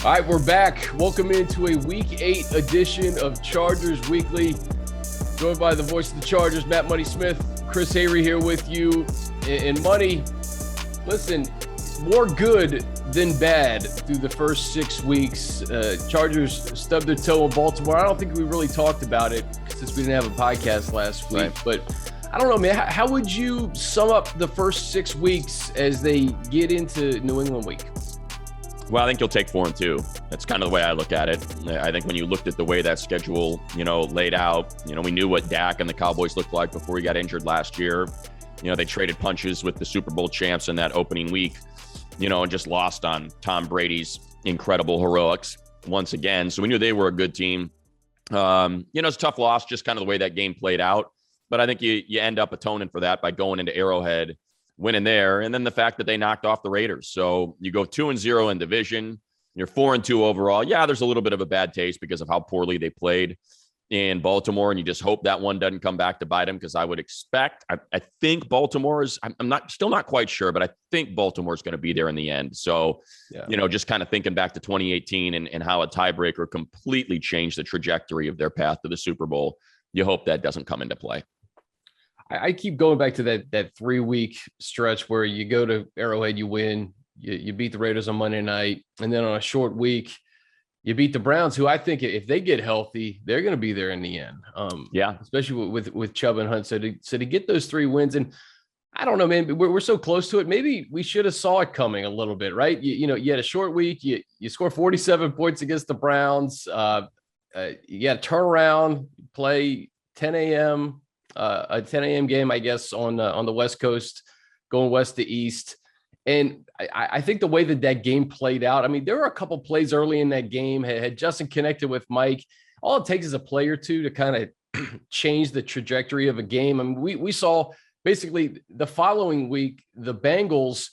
All right, we're back. Welcome into a Week 8 edition of Chargers Weekly. Joined by the voice of the Chargers, Matt Money Smith. Chris Hayre here with you. And Money, listen, more good than bad through the first 6 weeks. Chargers stubbed their toe in Baltimore. I don't think we really talked about it since we didn't have a podcast last week. Right. But I don't know, man. How would you sum up the first 6 weeks as they get into New England week? Well, I think you'll take 4-2. That's kind of the way I look at it. I think when you looked at the way that schedule, laid out, we knew what Dak and the Cowboys looked like before he got injured last year. They traded punches with the Super Bowl champs in that opening week, and just lost on Tom Brady's incredible heroics once again. So we knew they were a good team. It's a tough loss, just kind of the way that game played out. But I think you end up atoning for that by going into Arrowhead, winning there, and then the fact that they knocked off the Raiders. So you go 2-0 in division, you're 4-2 overall. Yeah, there's a little bit of a bad taste because of how poorly they played in Baltimore, and you just hope that one doesn't come back to bite them, because I would expect, I think Baltimore is, I'm still not quite sure, but I think Baltimore is going to be there in the end. So, just kind of thinking back to 2018 and how a tiebreaker completely changed the trajectory of their path to the Super Bowl. You hope that doesn't come into play. I keep going back to that 3-week stretch where you go to Arrowhead, you win, you beat the Raiders on Monday night, and then on a short week, you beat the Browns, who I think if they get healthy, they're going to be there in the end. Especially with Chubb and Hunt. So to get those 3 wins, and I don't know, man, we're so close to it. Maybe we should have saw it coming a little bit, right? You had a short week, you score 47 points against the Browns. You got to turn around, play 10 a.m. A 10 a.m. game, I guess, on the West Coast, going west to east. And I think the way that game played out, I mean, there were a couple plays early in that game. Had Justin connected with Mike, all it takes is a play or two to kind of change the trajectory of a game. I mean, we saw basically the following week, the Bengals,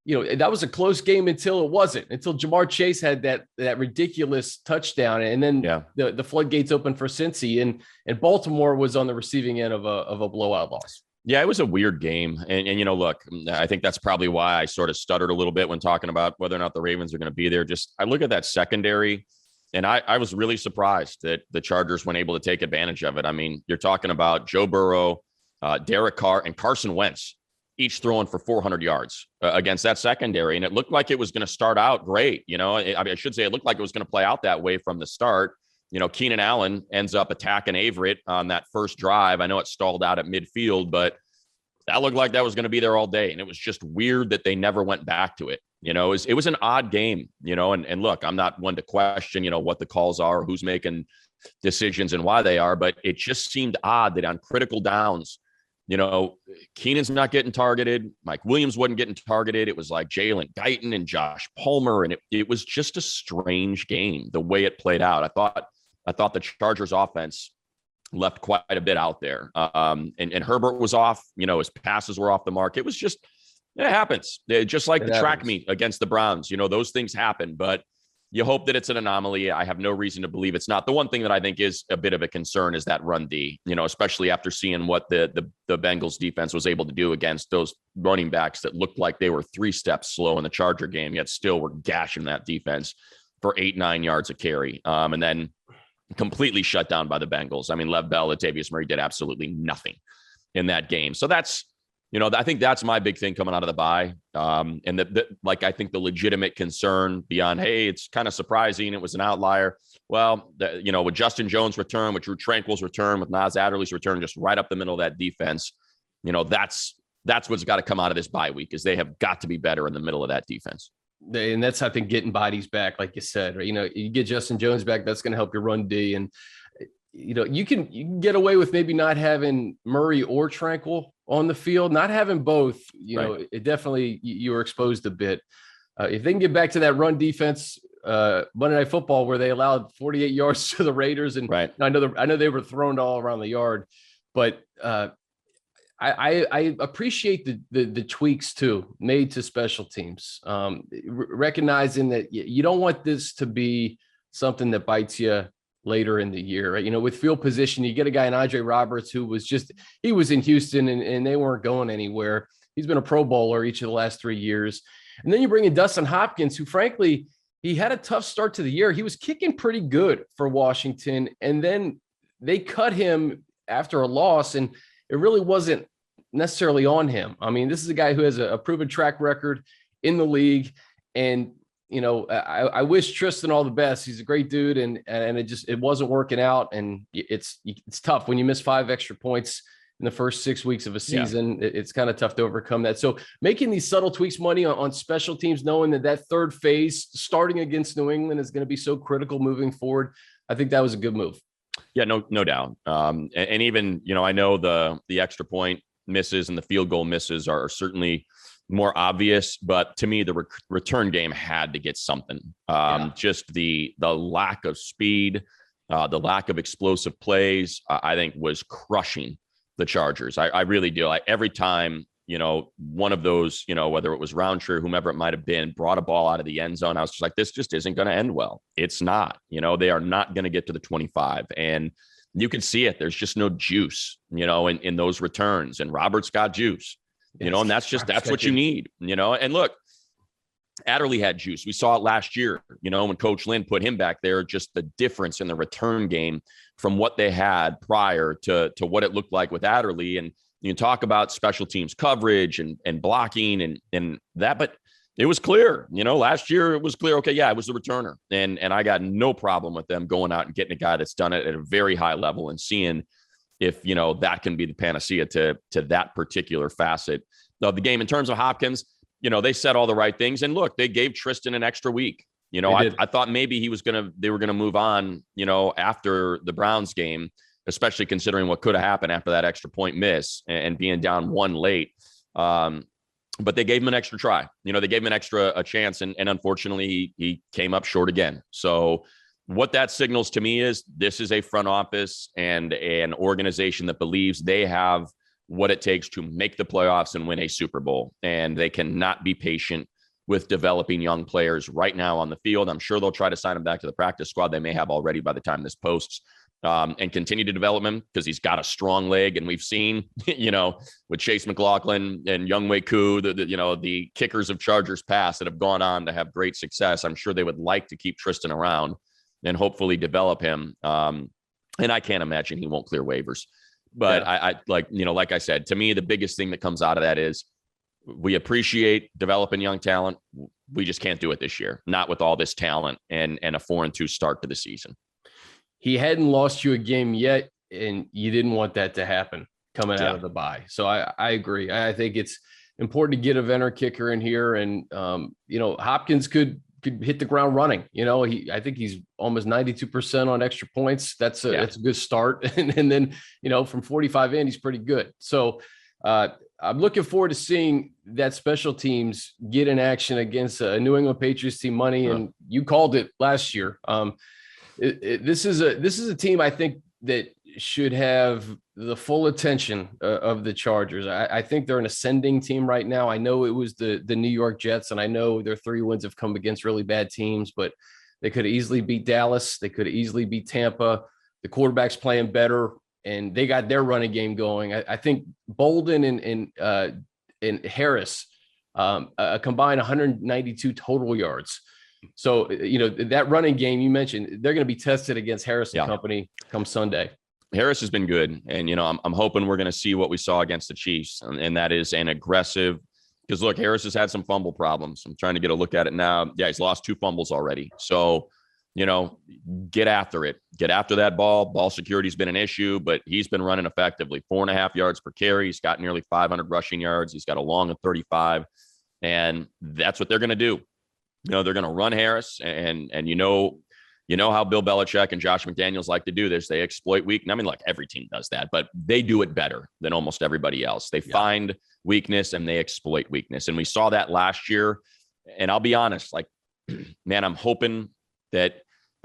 that was a close game until it wasn't, until Jamar Chase had that ridiculous touchdown. And then the floodgates opened for Cincy, and Baltimore was on the receiving end of a blowout loss. Yeah, it was a weird game. And look, I think that's probably why I sort of stuttered a little bit when talking about whether or not the Ravens are going to be there. Just, I look at that secondary, and I was really surprised that the Chargers weren't able to take advantage of it. I mean, you're talking about Joe Burrow, Derek Carr, and Carson Wentz, each throwing for 400 yards against that secondary. And it looked like it was going to start out great. I should say it looked like it was going to play out that way from the start. Keenan Allen ends up attacking Averett on that first drive. I know it stalled out at midfield, but that looked like that was going to be there all day. And it was just weird that they never went back to it. It was an odd game, and look, I'm not one to question, what the calls are, who's making decisions and why they are, but it just seemed odd that on critical downs, Keenan's not getting targeted. Mike Williams wasn't getting targeted. It was like Jalen Guyton and Josh Palmer. And it was just a strange game, the way it played out. I thought the Chargers offense left quite a bit out there. And Herbert was off, his passes were off the mark. It was just, it happens. Just like the track meet against the Browns, those things happen, but you hope that it's an anomaly. I have no reason to believe it's not. The one thing that I think is a bit of a concern is that run D, especially after seeing what the Bengals defense was able to do against those running backs that looked like they were 3 steps slow in the Charger game, yet still were gashing that defense for 8-9 yards a carry. And then completely shut down by the Bengals. I mean, Lev Bell, Latavius Murray did absolutely nothing in that game. So that's, I think that's my big thing coming out of the bye. And I think the legitimate concern beyond, hey, it's kind of surprising, it was an outlier. Well, with Justin Jones' return, with Drew Tranquil's return, with Nas Adderley's return, just right up the middle of that defense, that's what's got to come out of this bye week, is they have got to be better in the middle of that defense. And that's, I think, getting bodies back, like you said, right? You get Justin Jones back, that's going to help your run D. And, you can get away with maybe not having Murray or Tranquil on the field, not having both, right. It definitely, you were exposed a bit. If they can get back to that run defense, Monday Night Football, where they allowed 48 yards to the Raiders. And right. I know they were thrown all around the yard, but I appreciate the tweaks too made to special teams, recognizing that you don't want this to be something that bites you later in the year, right? With field position, you get a guy in Andre Roberts who was in Houston and they weren't going anywhere. He's been a Pro Bowler each of the last 3 years. And then you bring in Dustin Hopkins, who frankly, he had a tough start to the year. He was kicking pretty good for Washington, and then they cut him after a loss, and it really wasn't necessarily on him. I mean, this is a guy who has a proven track record in the league, and I wish Tristan all the best. He's a great dude, and it wasn't working out, and it's tough when you miss 5 extra points in the first 6 weeks of a season. Yeah. It's kind of tough to overcome that. So making these subtle tweaks money on special teams, knowing that third phase starting against New England is going to be so critical moving forward, I think that was a good move. Yeah, no doubt. And even, I know the extra point misses and the field goal misses are certainly more obvious, but to me, the return game had to get something. Just the lack of speed, the lack of explosive plays, I think was crushing the Chargers. I really do. Every time, one of those, whether it was Roundtree or whomever it might have been, brought a ball out of the end zone, I was just like, this just isn't going to end well. It's not. They are not going to get to the 25. And you can see it. There's just no juice, in those returns. And Robert's got juice, and that's what you need, And look, Adderley had juice. We saw it last year, when Coach Lynn put him back there, just the difference in the return game from what they had prior to what it looked like with Adderley. And you talk about special teams coverage and blocking and that, but it was clear, last year it was clear. Okay. Yeah, it was the returner. And I got no problem with them going out and getting a guy that's done it at a very high level and seeing if, that can be the panacea to that particular facet of the game. In terms of Hopkins, they said all the right things. And look, they gave Tristan an extra week. I thought maybe they were going to move on, after the Browns game, especially considering what could have happened after that extra point miss and being down 1 late. But they gave him an extra try. They gave him a chance. And unfortunately, he came up short again. So what that signals to me is this is a front office and an organization that believes they have what it takes to make the playoffs and win a Super Bowl. And they cannot be patient with developing young players right now on the field. I'm sure they'll try to sign him back to the practice squad. They may have already by the time this posts, and continue to develop him because he's got a strong leg. And we've seen, with Chase McLaughlin and Younghoe Koo, the kickers of Chargers past that have gone on to have great success. I'm sure they would like to keep Tristan around and hopefully develop him. And I can't imagine he won't clear waivers. But I like I said, to me, the biggest thing that comes out of that is we appreciate developing young talent. We just can't do it this year, not with all this talent and a 4-2 start to the season. He hadn't lost you a game yet, and you didn't want that to happen coming out of the bye. So I agree. I think it's important to get a veteran kicker in here, and Hopkins could hit the ground running. I think he's almost 92% on extra points. That's a good start. And then, from 45 in, he's pretty good. So I'm looking forward to seeing that special teams get in action against a New England Patriots team, Money. And you called it last year. This is a team I think that should have the full attention of the Chargers. I think they're an ascending team right now. I know it was the New York Jets, and I know their 3 wins have come against really bad teams, but they could have easily beat Dallas. They could have easily beat Tampa. The quarterback's playing better, and they got their running game going. I think Bolden and Harris combined 192 total yards. So, that running game you mentioned, they're going to be tested against Harris and company come Sunday. Harris has been good. And, I'm hoping we're going to see what we saw against the Chiefs. And that is an aggressive, because look, Harris has had some fumble problems. I'm trying to get a look at it now. Yeah, he's lost 2 fumbles already. So, get after it. Get after that ball. Ball security has been an issue, but he's been running effectively. 4.5 yards per carry. He's got nearly 500 rushing yards. He's got a long of 35. And that's what they're going to do. They're going to run Harris, and you know how Bill Belichick and Josh McDaniels like to do this. They exploit weakness. I mean, like every team does that, but they do it better than almost everybody else. They find weakness and they exploit weakness. And we saw that last year. And I'll be honest, man, I'm hoping that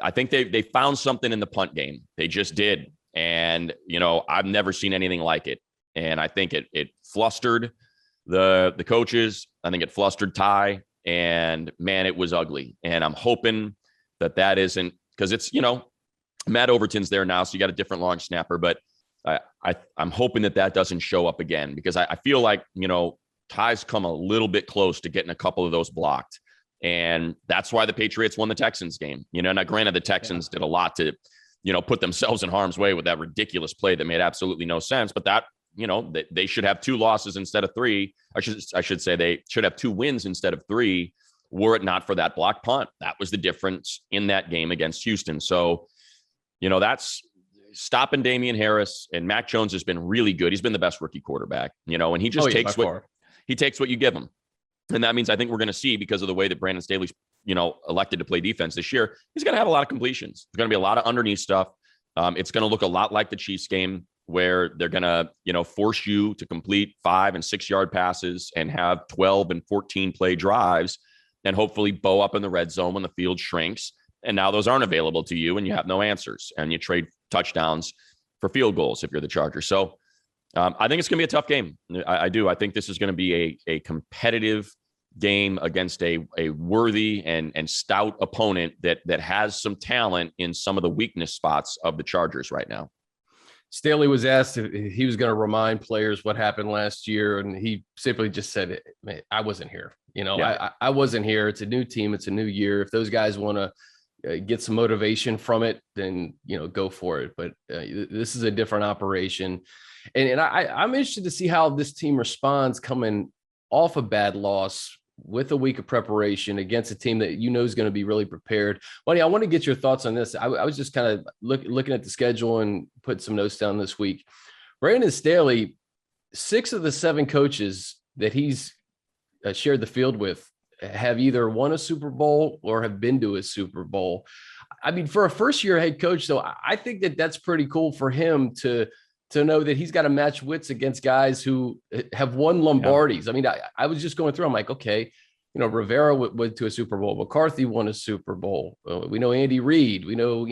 I think they found something in the punt game. They just did. And, I've never seen anything like it. And I think it flustered the coaches. I think it flustered Ty. And man, it was ugly. And I'm hoping that isn't, because it's, Matt Overton's there now, so you got a different long snapper, but I'm hoping that doesn't show up again, because I feel like, Ty's come a little bit close to getting a couple of those blocked. And that's why the Patriots won the Texans game. Now granted, the Texans did a lot to, put themselves in harm's way with that ridiculous play that made absolutely no sense. But that, they should have 2 losses instead of 3. I should say they should have 2 wins instead of 3, were it not for that blocked punt. That was the difference in that game against Houston. So, that's stopping Damien Harris, and Mac Jones has been really good. He's been the best rookie quarterback, and he just takes what you give him. And that means I think we're going to see, because of the way that Brandon Staley's, elected to play defense this year, he's going to have a lot of completions. There's going to be a lot of underneath stuff. It's going to look a lot like the Chiefs game, where they're going to, force you to complete 5 and 6 yard passes and have 12 and 14 play drives, and hopefully bow up in the red zone when the field shrinks. And now those aren't available to you, and you have no answers, and you trade touchdowns for field goals if you're the Chargers. So I think it's going to be a tough game. I do. I think this is going to be a competitive game against a worthy and stout opponent that has some talent in some of the weakness spots of the Chargers right now. Staley was asked if he was going to remind players what happened last year, and he simply just said, "Man, I wasn't here. I wasn't here. It's a new team. It's a new year. If those guys want to get some motivation from it, then, go for it. But this is a different operation." And I'm interested to see how this team responds coming off a bad loss with a week of preparation against a team that is going to be really prepared. Buddy, I want to get your thoughts on this. I was just kind of looking at the schedule and put some notes down this week. Brandon Staley, 6 of the 7 coaches that he's shared the field with have either won a Super Bowl or have been to a Super Bowl. I mean, for a first-year head coach, though, I think that's pretty cool for him to know that he's got to match wits against guys who have won Lombardis. Yeah. I mean, I was just going through, I'm like, okay, Rivera went to a Super Bowl. McCarthy won a Super Bowl. We know Andy Reid. We know,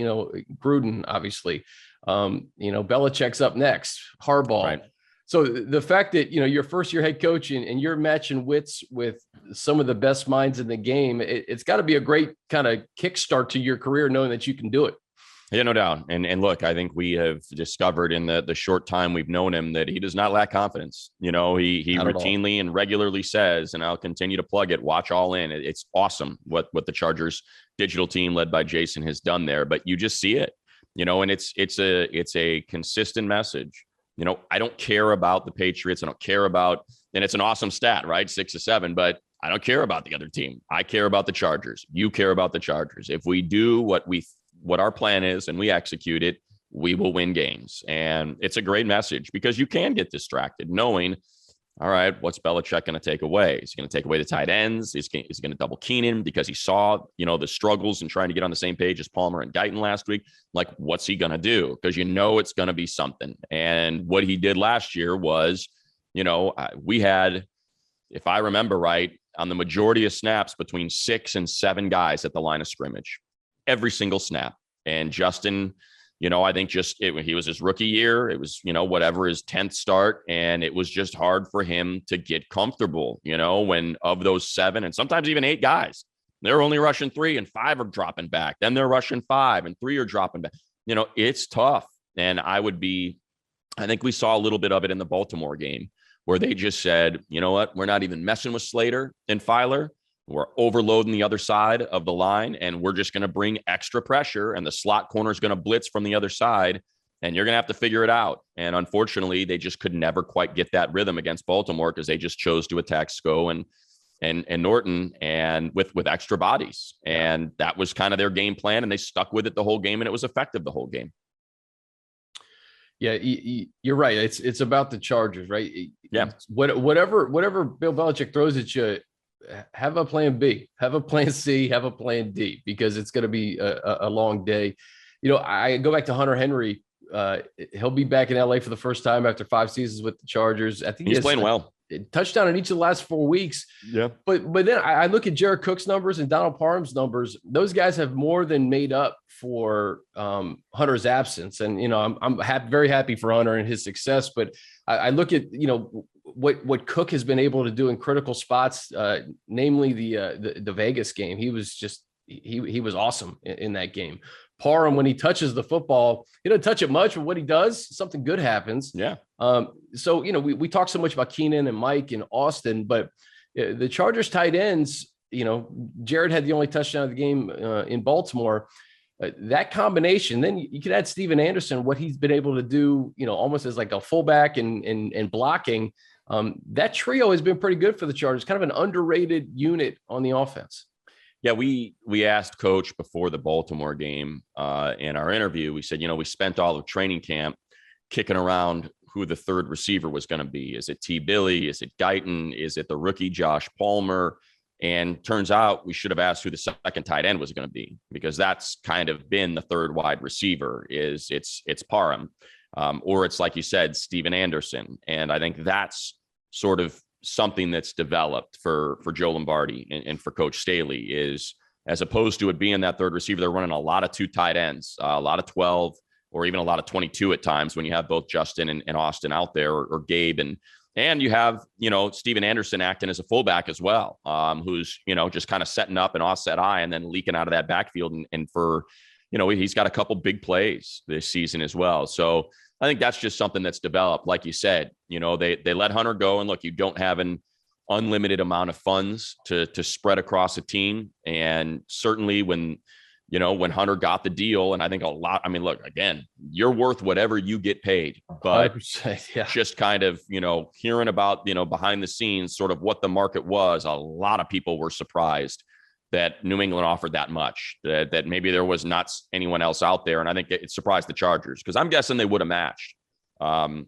Gruden, obviously. Belichick's up next, Harbaugh. Right. So the fact that, you're first-year head coach and you're matching wits with some of the best minds in the game, it's got to be a great kind of kickstart to your career, knowing that you can do it. Yeah, no doubt. And look, I think we have discovered in the short time we've known him that he does not lack confidence. He routinely and regularly says, and I'll continue to plug it, watch All In. It's awesome what the Chargers digital team led by Jason has done there, but you just see it, and it's a consistent message. I don't care about the Patriots. I don't care about, and it's an awesome stat, right? 6 to 7, but I don't care about the other team. I care about the Chargers. You care about the Chargers. If we do what our plan is and we execute it, we will win games. And it's a great message, because you can get distracted knowing, all right, what's Belichick going to take away? He's going to take away the tight ends. He's going to double Keenan because he saw, the struggles and trying to get on the same page as Palmer and Guyton last week. Like, what's he going to do? Because it's going to be something. And what he did last year was, we had, if I remember right, on the majority of snaps, between 6 and 7 guys at the line of scrimmage. Every single snap. And Justin, I think he was his rookie year. It was, whatever, his 10th start. And it was just hard for him to get comfortable, when of those 7 and sometimes even 8 guys, they're only rushing 3 and 5 are dropping back. Then they're rushing 5 and 3 are dropping back. It's tough. And I think we saw a little bit of it in the Baltimore game, where they just said, you know what, we're not even messing with Slater and Filer. We're overloading the other side of the line, and we're just going to bring extra pressure, and the slot corner is going to blitz from the other side, and you're going to have to figure it out. And unfortunately, they just could never quite get that rhythm against Baltimore, because they just chose to attack Sko and Norton and with extra bodies. And that was kind of their game plan, and they stuck with it the whole game, and it was effective the whole game. Yeah, you're right. It's about the Chargers, right? Yeah. Whatever Bill Belichick throws at you, have a plan B, have a plan C, have a plan D, because it's going to be a long day. I go back to Hunter Henry. He'll be back in LA for the first time after 5 seasons with the Chargers. I think he's playing well. Touchdown in each of the last 4 weeks. Yeah. But then I look at Jared Cook's numbers and Donald Parham's numbers. Those guys have more than made up for Hunter's absence. And, I'm very happy for Hunter and his success. But I look at, what Cook has been able to do in critical spots, namely the Vegas game. He was just, he was awesome in that game. Parham, when he touches the football, he doesn't touch it much, but when he does, something good happens. Yeah. So, we talk so much about Keenan and Mike and Austin, but the Chargers tight ends, Jared had the only touchdown of the game in Baltimore. That combination, then you could add Steven Anderson, what he's been able to do, almost as like a fullback and blocking. That trio has been pretty good for the Chargers, kind of an underrated unit on the offense. Yeah, we asked Coach before the Baltimore game in our interview. We said, we spent all of training camp kicking around who the third receiver was going to be. Is it T. Billy? Is it Guyton? Is it the rookie Josh Palmer? And turns out we should have asked who the second tight end was going to be, because that's kind of been the third wide receiver. It's Parham, or it's, like you said, Steven Anderson. And I think that's sort of something that's developed for Joe Lombardi and for Coach Staley, is as opposed to it being that third receiver, they're running a lot of two tight ends, a lot of 12, or even a lot of 22 at times when you have both Justin and Austin out there, or Gabe. And you have, Steven Anderson acting as a fullback as well, who's, just kind of setting up an offset eye and then leaking out of that backfield. And for, he's got a couple big plays this season as well. So I think that's just something that's developed. Like you said, they let Hunter go, and look, you don't have an unlimited amount of funds to spread across a team. And certainly when Hunter got the deal, and I think look, again, you're worth whatever you get paid, but yeah. Just kind of, hearing about, behind the scenes, sort of what the market was, a lot of people were surprised that New England offered that much, that maybe there was not anyone else out there. And I think it surprised the Chargers, because I'm guessing they would have matched and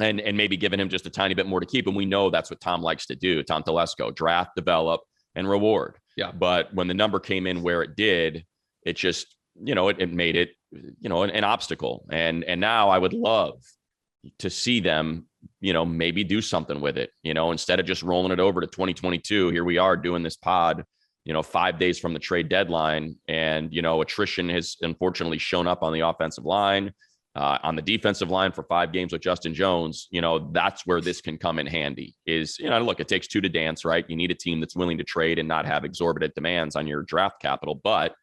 maybe given him just a tiny bit more to keep. And we know that's what Tom likes to do. Tom Telesco: draft, develop, and reward. Yeah. But when the number came in where it did, it just, it made it, an obstacle. And now I would love to see them, maybe do something with it, instead of just rolling it over to 2022. Here we are doing this pod, 5 days from the trade deadline. And, attrition has unfortunately shown up on the offensive line, on the defensive line for 5 games with Justin Jones. That's where this can come in handy is, look, it takes 2 to dance, right? You need a team that's willing to trade and not have exorbitant demands on your draft capital. But,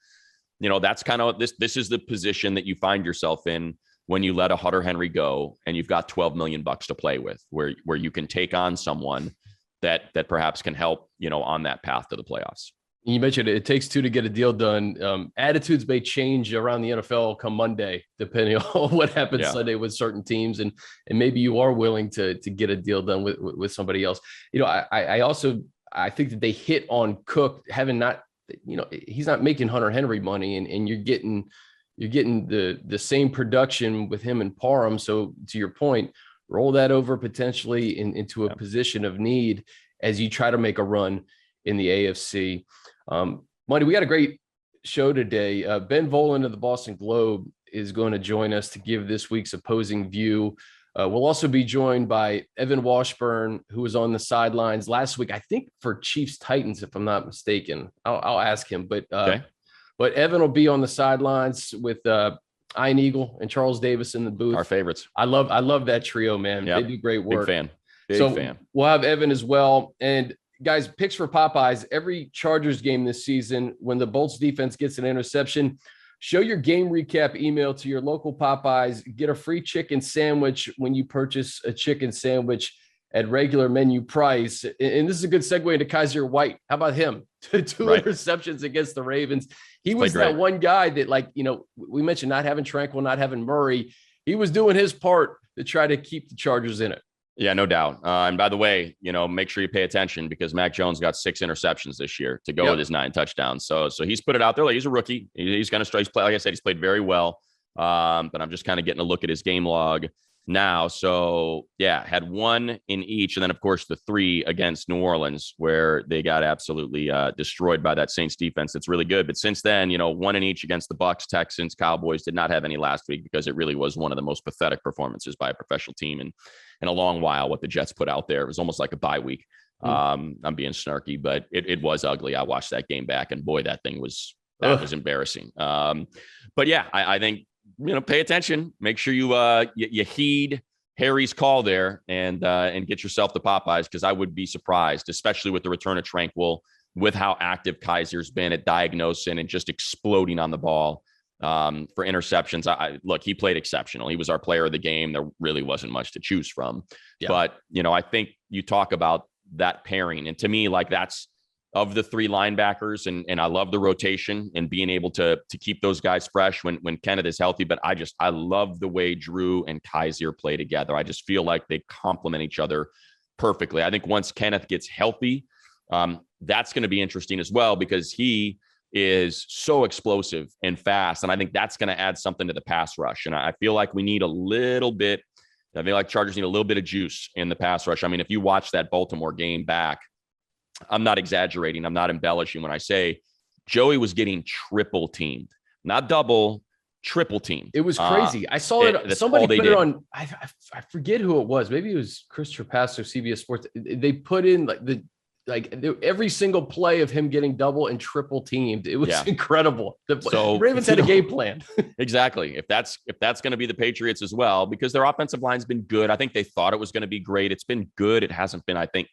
that's kind of this is the position that you find yourself in when you let a Hunter Henry go and you've got $12 million to play with, where you can take on someone that perhaps can help, on that path to the playoffs. You mentioned it takes 2 to get a deal done. Attitudes may change around the NFL come Monday, depending on what happens Sunday with certain teams. And maybe you are willing to get a deal done with somebody else. I think that they hit on Cook having not, he's not making Hunter Henry money, and you're getting the same production with him and Parham. So to your point, roll that over potentially into a position of need as you try to make a run in the AFC. Monty, we got a great show today. Ben Volin of the Boston Globe is going to join us to give this week's opposing view. We'll also be joined by Evan Washburn, who was on the sidelines last week, I think for Chiefs Titans, if I'm not mistaken. I'll ask him, but Evan will be on the sidelines with Ian Eagle and Charles Davis in the booth. Our favorites. I love that trio, man. Yep. They do great work. Big fan. We'll have Evan as well. And guys, picks for Popeyes. Every Chargers game this season, when the Bolts defense gets an interception, show your game recap email to your local Popeyes. Get a free chicken sandwich when you purchase a chicken sandwich at regular menu price. And this is a good segue into Kaiser White. How about him? 2 interceptions against the Ravens. He was that one guy that, we mentioned not having Tranquil, not having Murray. He was doing his part to try to keep the Chargers in it. Yeah, no doubt. And by the way, make sure you pay attention, because Mac Jones got 6 interceptions this year to go with his 9 touchdowns. So he's put it out there. Like, he's a rookie. He's going to strike. Like I said, he's played very well. But I'm just kind of getting a look at his game log now. So yeah, had 1 in each. And then of course the 3 against New Orleans, where they got absolutely destroyed by that Saints defense. That's really good. But since then, 1 in each against the Bucs, Texans, Cowboys. Did not have any last week, because it really was one of the most pathetic performances by a professional team in a long while. What the Jets put out there, it was almost like a bye week. I'm being snarky, but it was ugly. I watched that game back, and boy, that was embarrassing. But yeah, I think, pay attention, make sure you heed Harry's call there and get yourself to Popeyes, because I would be surprised, especially with the return of Tranquil, with how active Kaiser's been at diagnosing and just exploding on the ball for interceptions. Look, he played exceptional. He was our player of the game. There really wasn't much to choose from. Yeah. But, I think you talk about that pairing, and to me, that's of the three linebackers. And I love the rotation and being able to keep those guys fresh when Kenneth is healthy. But I love the way Drew and Kaiser play together. I just feel like they complement each other perfectly. I think once Kenneth gets healthy, that's going to be interesting as well, because he is so explosive and fast. And I think that's going to add something to the pass rush. And I feel like I feel like Chargers need a little bit of juice in the pass rush. I mean, if you watch that Baltimore game back, I'm not exaggerating. I'm not embellishing when I say Joey was getting triple teamed, not double, triple teamed. It was crazy. I saw it. Somebody put it on. I forget who it was. Maybe it was Chris Trapasso, CBS Sports. They put in every single play of him getting double and triple teamed. It was incredible. The Ravens had a game plan. Exactly. If that's going to be the Patriots as well, because their offensive line's been good. I think they thought it was going to be great. It's been good. It hasn't been, I think,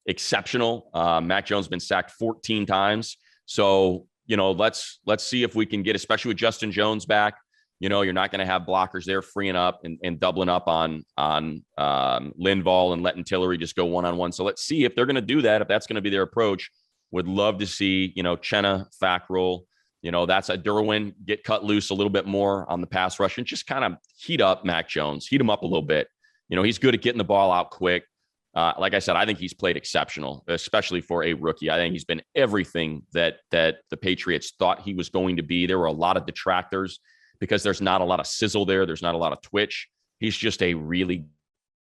exceptional. Mac Jones has been sacked 14 times. So, let's see if we can get, especially with Justin Jones back, you're not going to have blockers there freeing up and doubling up on Linval and letting Tillery just go one-on-one. So let's see if they're going to do that, if that's going to be their approach. Would love to see, Chenna, Fackrell, that's a Derwin get cut loose a little bit more on the pass rush and just kind of heat up Mac Jones, heat him up a little bit. He's good at getting the ball out quick. Like I said, I think he's played exceptional, especially for a rookie. I think he's been everything that the Patriots thought he was going to be. There were a lot of detractors because there's not a lot of sizzle there. There's not a lot of twitch. He's just a really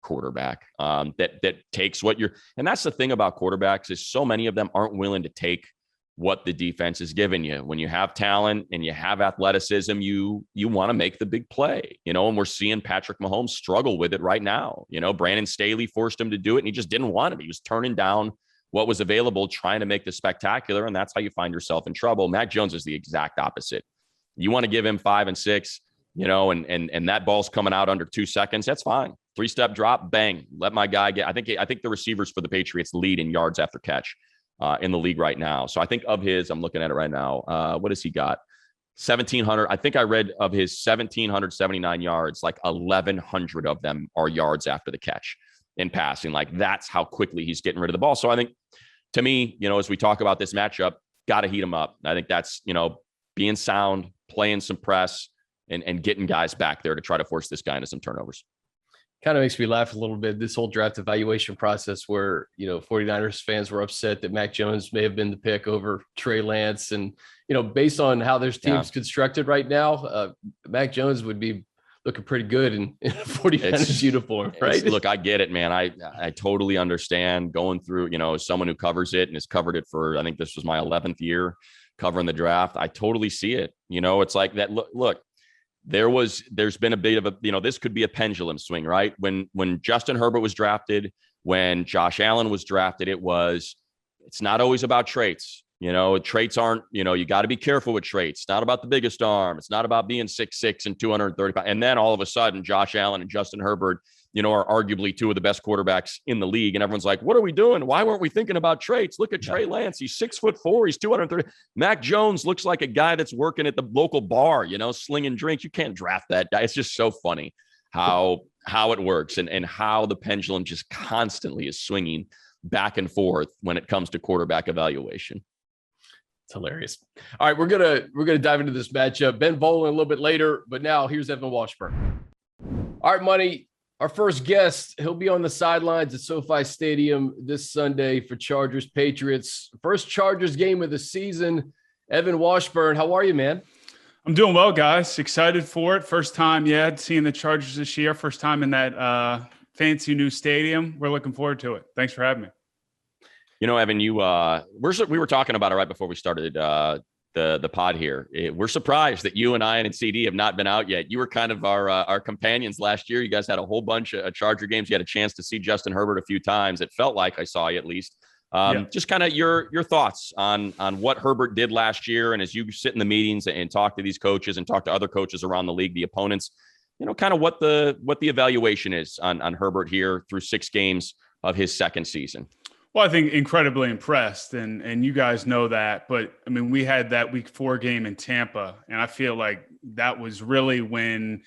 quarterback that takes what and that's the thing about quarterbacks is so many of them aren't willing to take what the defense is giving you. When you have talent and you have athleticism, you want to make the big play, and we're seeing Patrick Mahomes struggle with it right now. Brandon Staley forced him to do it and he just didn't want it. He was turning down what was available, trying to make the spectacular. And that's how you find yourself in trouble. Mac Jones is the exact opposite. You want to give him 5 and 6, and that ball's coming out under 2 seconds. That's fine. 3-step drop, bang, let my guy get. I think the receivers for the Patriots lead in yards after catch in the league right now. So I think of his, I'm looking at it right now. What has he got? 1,700. I think I read of his 1,779 yards, like 1,100 of them are yards after the catch in passing. Like that's how quickly he's getting rid of the ball. So I think, to me, as we talk about this matchup, got to heat him up. I think that's, being sound, playing some press, and getting guys back there to try to force this guy into some turnovers. Kind of makes me laugh a little bit, this whole draft evaluation process where, 49ers fans were upset that Mac Jones may have been the pick over Trey Lance. And, based on how their team's constructed right now, Mac Jones would be looking pretty good in a 49ers uniform, right? Look, I get it, man. I totally understand going through, as someone who covers it and has covered it for, I think this was my 11th year covering the draft. I totally see it. It's like that. Look, there's been a bit of a, this could be a pendulum swing, right? When Justin Herbert was drafted, when Josh Allen was drafted, it's not always about traits. Traits aren't, you got to be careful with traits. It's not about the biggest arm. It's not about being 6'6" and 235. And then all of a sudden, Josh Allen and Justin Herbert, are arguably two of the best quarterbacks in the league. And everyone's like, what are we doing? Why weren't we thinking about traits? Look at Trey Lance. He's 6'4". He's 230. Mac Jones looks like a guy that's working at the local bar, slinging drinks. You can't draft that guy. It's just so funny how it works and how the pendulum just constantly is swinging back and forth when it comes to quarterback evaluation. It's hilarious. All right, we're gonna dive into this matchup. Ben Volin a little bit later, but now here's Evan Washburn. All right, Money. Our first guest, he'll be on the sidelines at SoFi Stadium this Sunday for Chargers Patriots. First Chargers game of the season. Evan Washburn, how are you, man? I'm doing well, guys. Excited for it. First time, seeing the Chargers this year. First time in that fancy new stadium. We're looking forward to it. Thanks for having me. Evan, we were talking about it right before we started the pod here. We're surprised that you and I and CD have not been out yet. You were kind of our companions last year. You guys had a whole bunch of Charger games. You had a chance to see Justin Herbert a few times. It felt like I saw you at least. Just kind of your thoughts on what Herbert did last year, and as you sit in the meetings and talk to these coaches and talk to other coaches around the league, the opponents, kind of what the evaluation is on Herbert here through 6 games of his second season. Well, I think incredibly impressed, and you guys know that. But, I mean, we had that week 4 game in Tampa, and I feel like that was really when,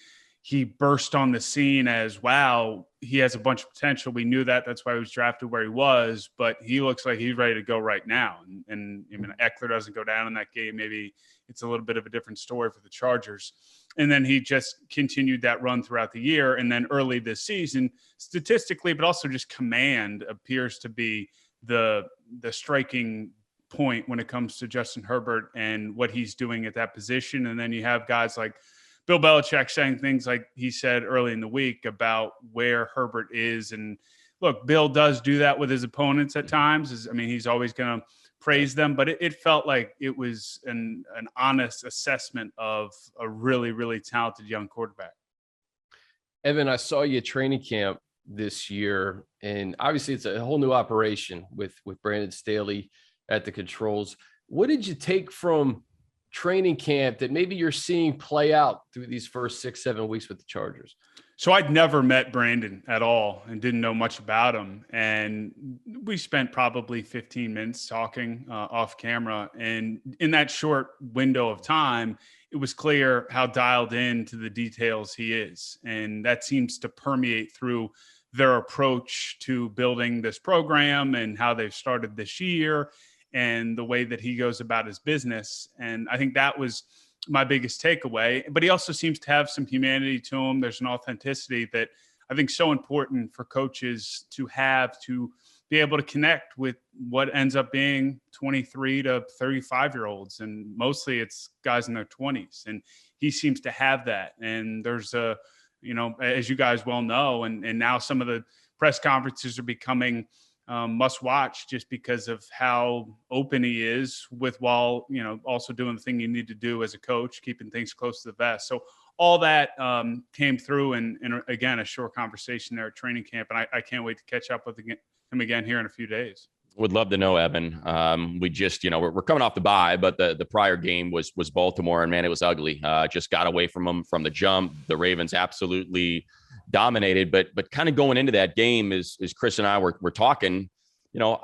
he burst on the scene as, wow, he has a bunch of potential. We knew that. That's why he was drafted where he was, but he looks like he's ready to go right now. And I mean, Eckler doesn't go down in that game. Maybe it's a little bit of a different story for the Chargers. And then he just continued that run throughout the year. And then early this season, statistically, but also just command appears to be the striking point when it comes to Justin Herbert and what he's doing at that position. And then you have guys like Bill Belichick saying things like he said early in the week about where Herbert is. And look, Bill does do that with his opponents at times. I mean, he's always going to praise them, but it felt like it was an honest assessment of a really, really talented young quarterback. Evan, I saw you at training camp this year, and obviously it's a whole new operation with Brandon Staley at the controls. What did you take from training camp that maybe you're seeing play out through these first 6-7 weeks with the Chargers? So I'd never met Brandon at all and didn't know much about him. And we spent probably 15 minutes talking off camera. And in that short window of time, it was clear how dialed in to the details he is. And that seems to permeate through their approach to building this program and how they've started this year and the way that he goes about his business. And I think that was my biggest takeaway. But he also seems to have some humanity to him. There's an authenticity that I think is so important for coaches to have, to be able to connect with what ends up being 23 to 35-year-olds. And mostly it's guys in their 20s. And he seems to have that. And there's a, you know, as you guys well know, and now some of the press conferences are becoming must watch just because of how open he is with, while, you know, also doing the thing you need to do as a coach, keeping things close to the vest. So all that came through in again, a short conversation there at training camp. And I can't wait to catch up with him again here in a few days. Would love to know, Evan. We just, you know, we're coming off the bye, but the prior game was Baltimore, and man, it was ugly. Just got away from them from the jump. The Ravens absolutely dominated, but kind of going into that game, is Chris and I were talking, you know,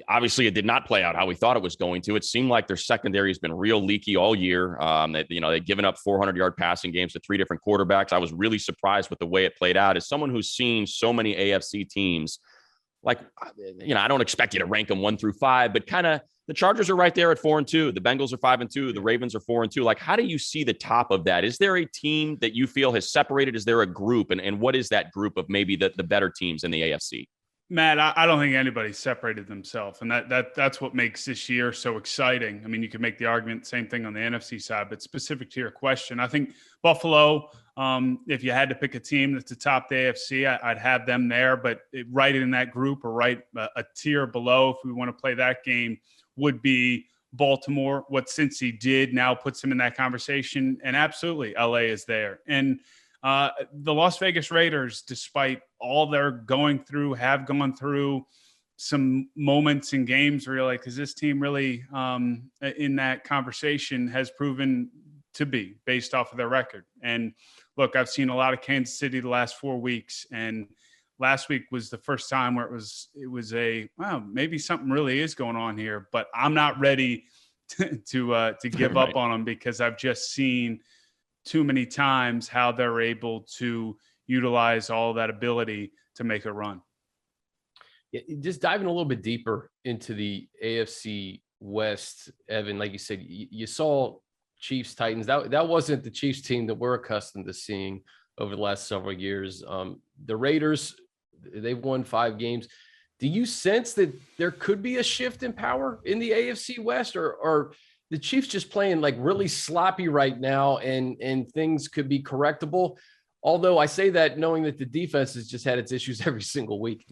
obviously it did not play out how we thought it was going to. It seemed like their secondary has been real leaky all year. They've given up 400-yard passing games to 3 different quarterbacks. I was really surprised with the way it played out. As someone who's seen so many AFC teams, like, you know, I don't expect you to rank them 1 through 5, but kind of the Chargers are right there at 4-2. The Bengals are 5-2. The Ravens are 4-2. Like, how do you see the top of that? Is there a team that you feel has separated? Is there a group? And what is that group of maybe the better teams in the AFC? Matt, I don't think anybody separated themselves. And that's what makes this year so exciting. I mean, you could make the argument, same thing on the NFC side, but specific to your question, I think Buffalo, if you had to pick a team that's atop the AFC, I'd have them there. But right in that group, or right a tier below, if we want to play that game, would be Baltimore. What Cincy did now puts him in that conversation. And absolutely, LA is there. And the Las Vegas Raiders, despite all they're going through, have gone through some moments in games where you're like, is this team really in that conversation, has proven to be based off of their record. And look, I've seen a lot of Kansas City the last 4 weeks, and last week was the first time where it was wow, maybe something really is going on here, but I'm not ready to give up on them, because I've just seen too many times how they're able to utilize all that ability to make a run. Yeah, just diving a little bit deeper into the AFC West, Evan, like you said, you saw Chiefs Titans. That wasn't the Chiefs team that we're accustomed to seeing over the last several years. The Raiders, they've won 5 games. Do you sense that there could be a shift in power in the AFC West, or the Chiefs just playing like really sloppy right now, and things could be correctable? Although I say that knowing that the defense has just had its issues every single week.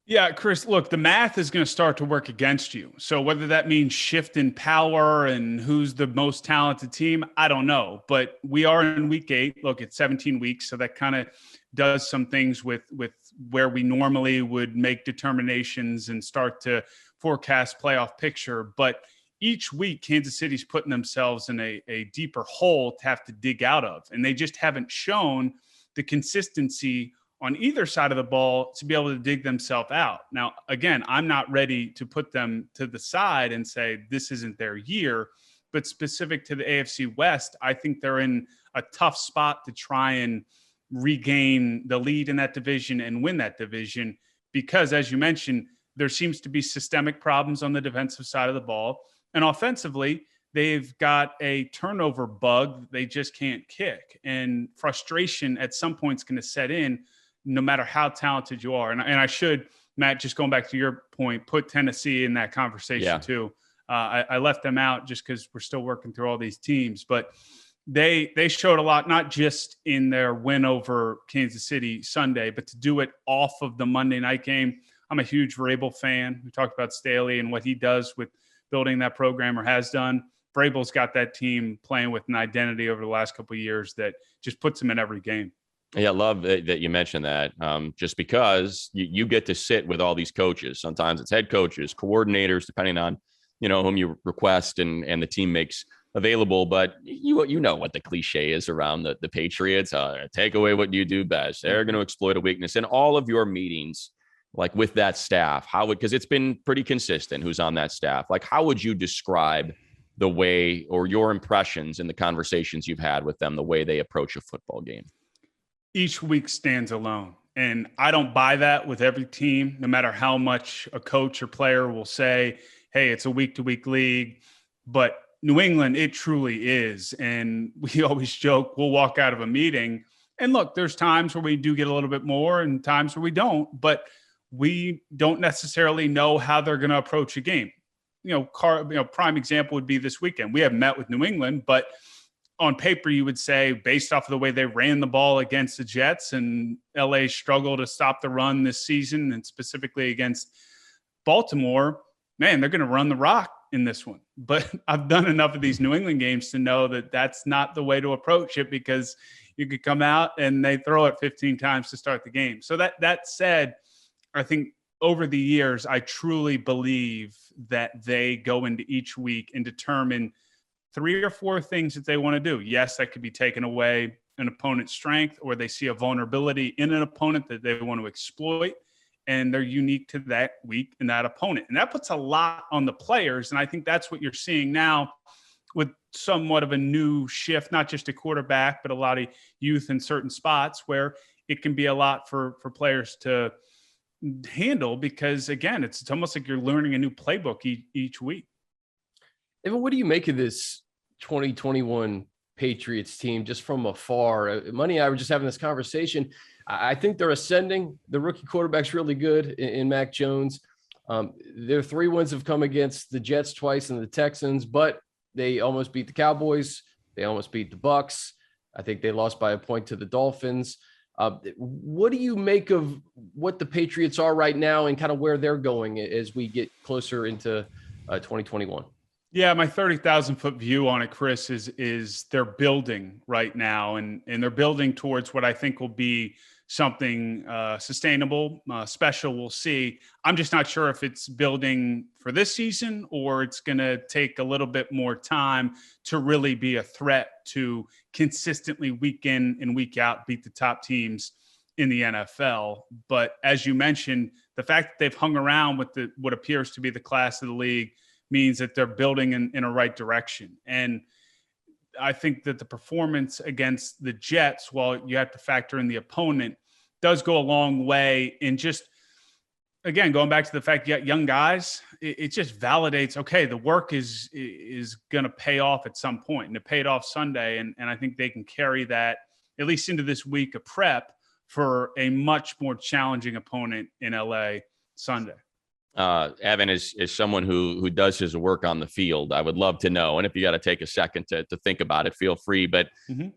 Yeah, Chris, look, the math is going to start to work against you. So whether that means shift in power and who's the most talented team, I don't know. But we are in week 8. Look, it's 17 weeks. So that kind of does some things with where we normally would make determinations and start to forecast playoff picture. But each week, Kansas City's putting themselves in a deeper hole to have to dig out of. And they just haven't shown the consistency on either side of the ball to be able to dig themselves out. Now, again, I'm not ready to put them to the side and say this isn't their year, but specific to the AFC West, I think they're in a tough spot to try and regain the lead in that division and win that division because, as you mentioned, there seems to be systemic problems on the defensive side of the ball. And offensively, they've got a turnover bug they just can't kick. And frustration at some point is going to set in no matter how talented you are. And I should, Matt, just going back to your point, put Tennessee in that conversation too. I left them out just because we're still working through all these teams. But they showed a lot, not just in their win over Kansas City Sunday, but to do it off of the Monday night game. I'm a huge Vrabel fan. We talked about Staley and what he does with building that program or has done. Vrabel's got that team playing with an identity over the last couple of years that just puts them in every game. Yeah, I love that you mentioned that. Just because you get to sit with all these coaches. Sometimes it's head coaches, coordinators, depending on whom you request and the team makes available. But you know what the cliche is around the Patriots. Take away what you do best. They're going to exploit a weakness. In all of your meetings, like with that staff, because it's been pretty consistent who's on that staff, like how would you describe the way or your impressions in the conversations you've had with them, the way they approach a football game? Each week stands alone. And I don't buy that with every team, no matter how much a coach or player will say, hey, it's a week-to-week league. But New England, it truly is. And we always joke, we'll walk out of a meeting. And look, there's times where we do get a little bit more and times where we don't. But we don't necessarily know how they're going to approach a game. Prime example would be this weekend. We haven't met with New England, but on paper, you would say, based off of the way they ran the ball against the Jets and LA struggled to stop the run this season, and specifically against Baltimore, man, they're going to run the rock in this one. But I've done enough of these New England games to know that that's not the way to approach it, because you could come out and they throw it 15 times to start the game. So that said, I think over the years, I truly believe that they go into each week and determine 3 or 4 things that they want to do. Yes, that could be taking away an opponent's strength, or they see a vulnerability in an opponent that they want to exploit, and they're unique to that week and that opponent. And that puts a lot on the players. And I think that's what you're seeing now with somewhat of a new shift, not just a quarterback, but a lot of youth in certain spots where it can be a lot for players to handle, because again, it's almost like you're learning a new playbook each week. Evan, what do you make of this 2021 Patriots team just from afar? Money and I were just having this conversation. I think they're ascending. The rookie quarterback's really good in Mac Jones. Their 3 wins have come against the Jets twice and the Texans, but they almost beat the Cowboys. They almost beat the Bucks. I think they lost by a point to the Dolphins. What do you make of what the Patriots are right now and kind of where they're going as we get closer into 2021? Yeah, my 30,000 foot view on it, Chris, is they're building right now, and they're building towards what I think will be something sustainable, special. We'll see. I'm just not sure if it's building for this season or it's going to take a little bit more time to really be a threat to consistently week in and week out beat the top teams in the NFL. But as you mentioned, the fact that they've hung around with what appears to be the class of the league means that they're building in a right direction. And I think that the performance against the Jets, while you have to factor in the opponent, does go a long way in just, again, going back to the fact you got young guys, it just validates, okay, the work is going to pay off at some point, and it paid off Sunday. And I think they can carry that at least into this week of prep for a much more challenging opponent in LA Sunday. Evan is someone who does his work on the field. I would love to know. And if you got to take a second to think about it, feel free. But,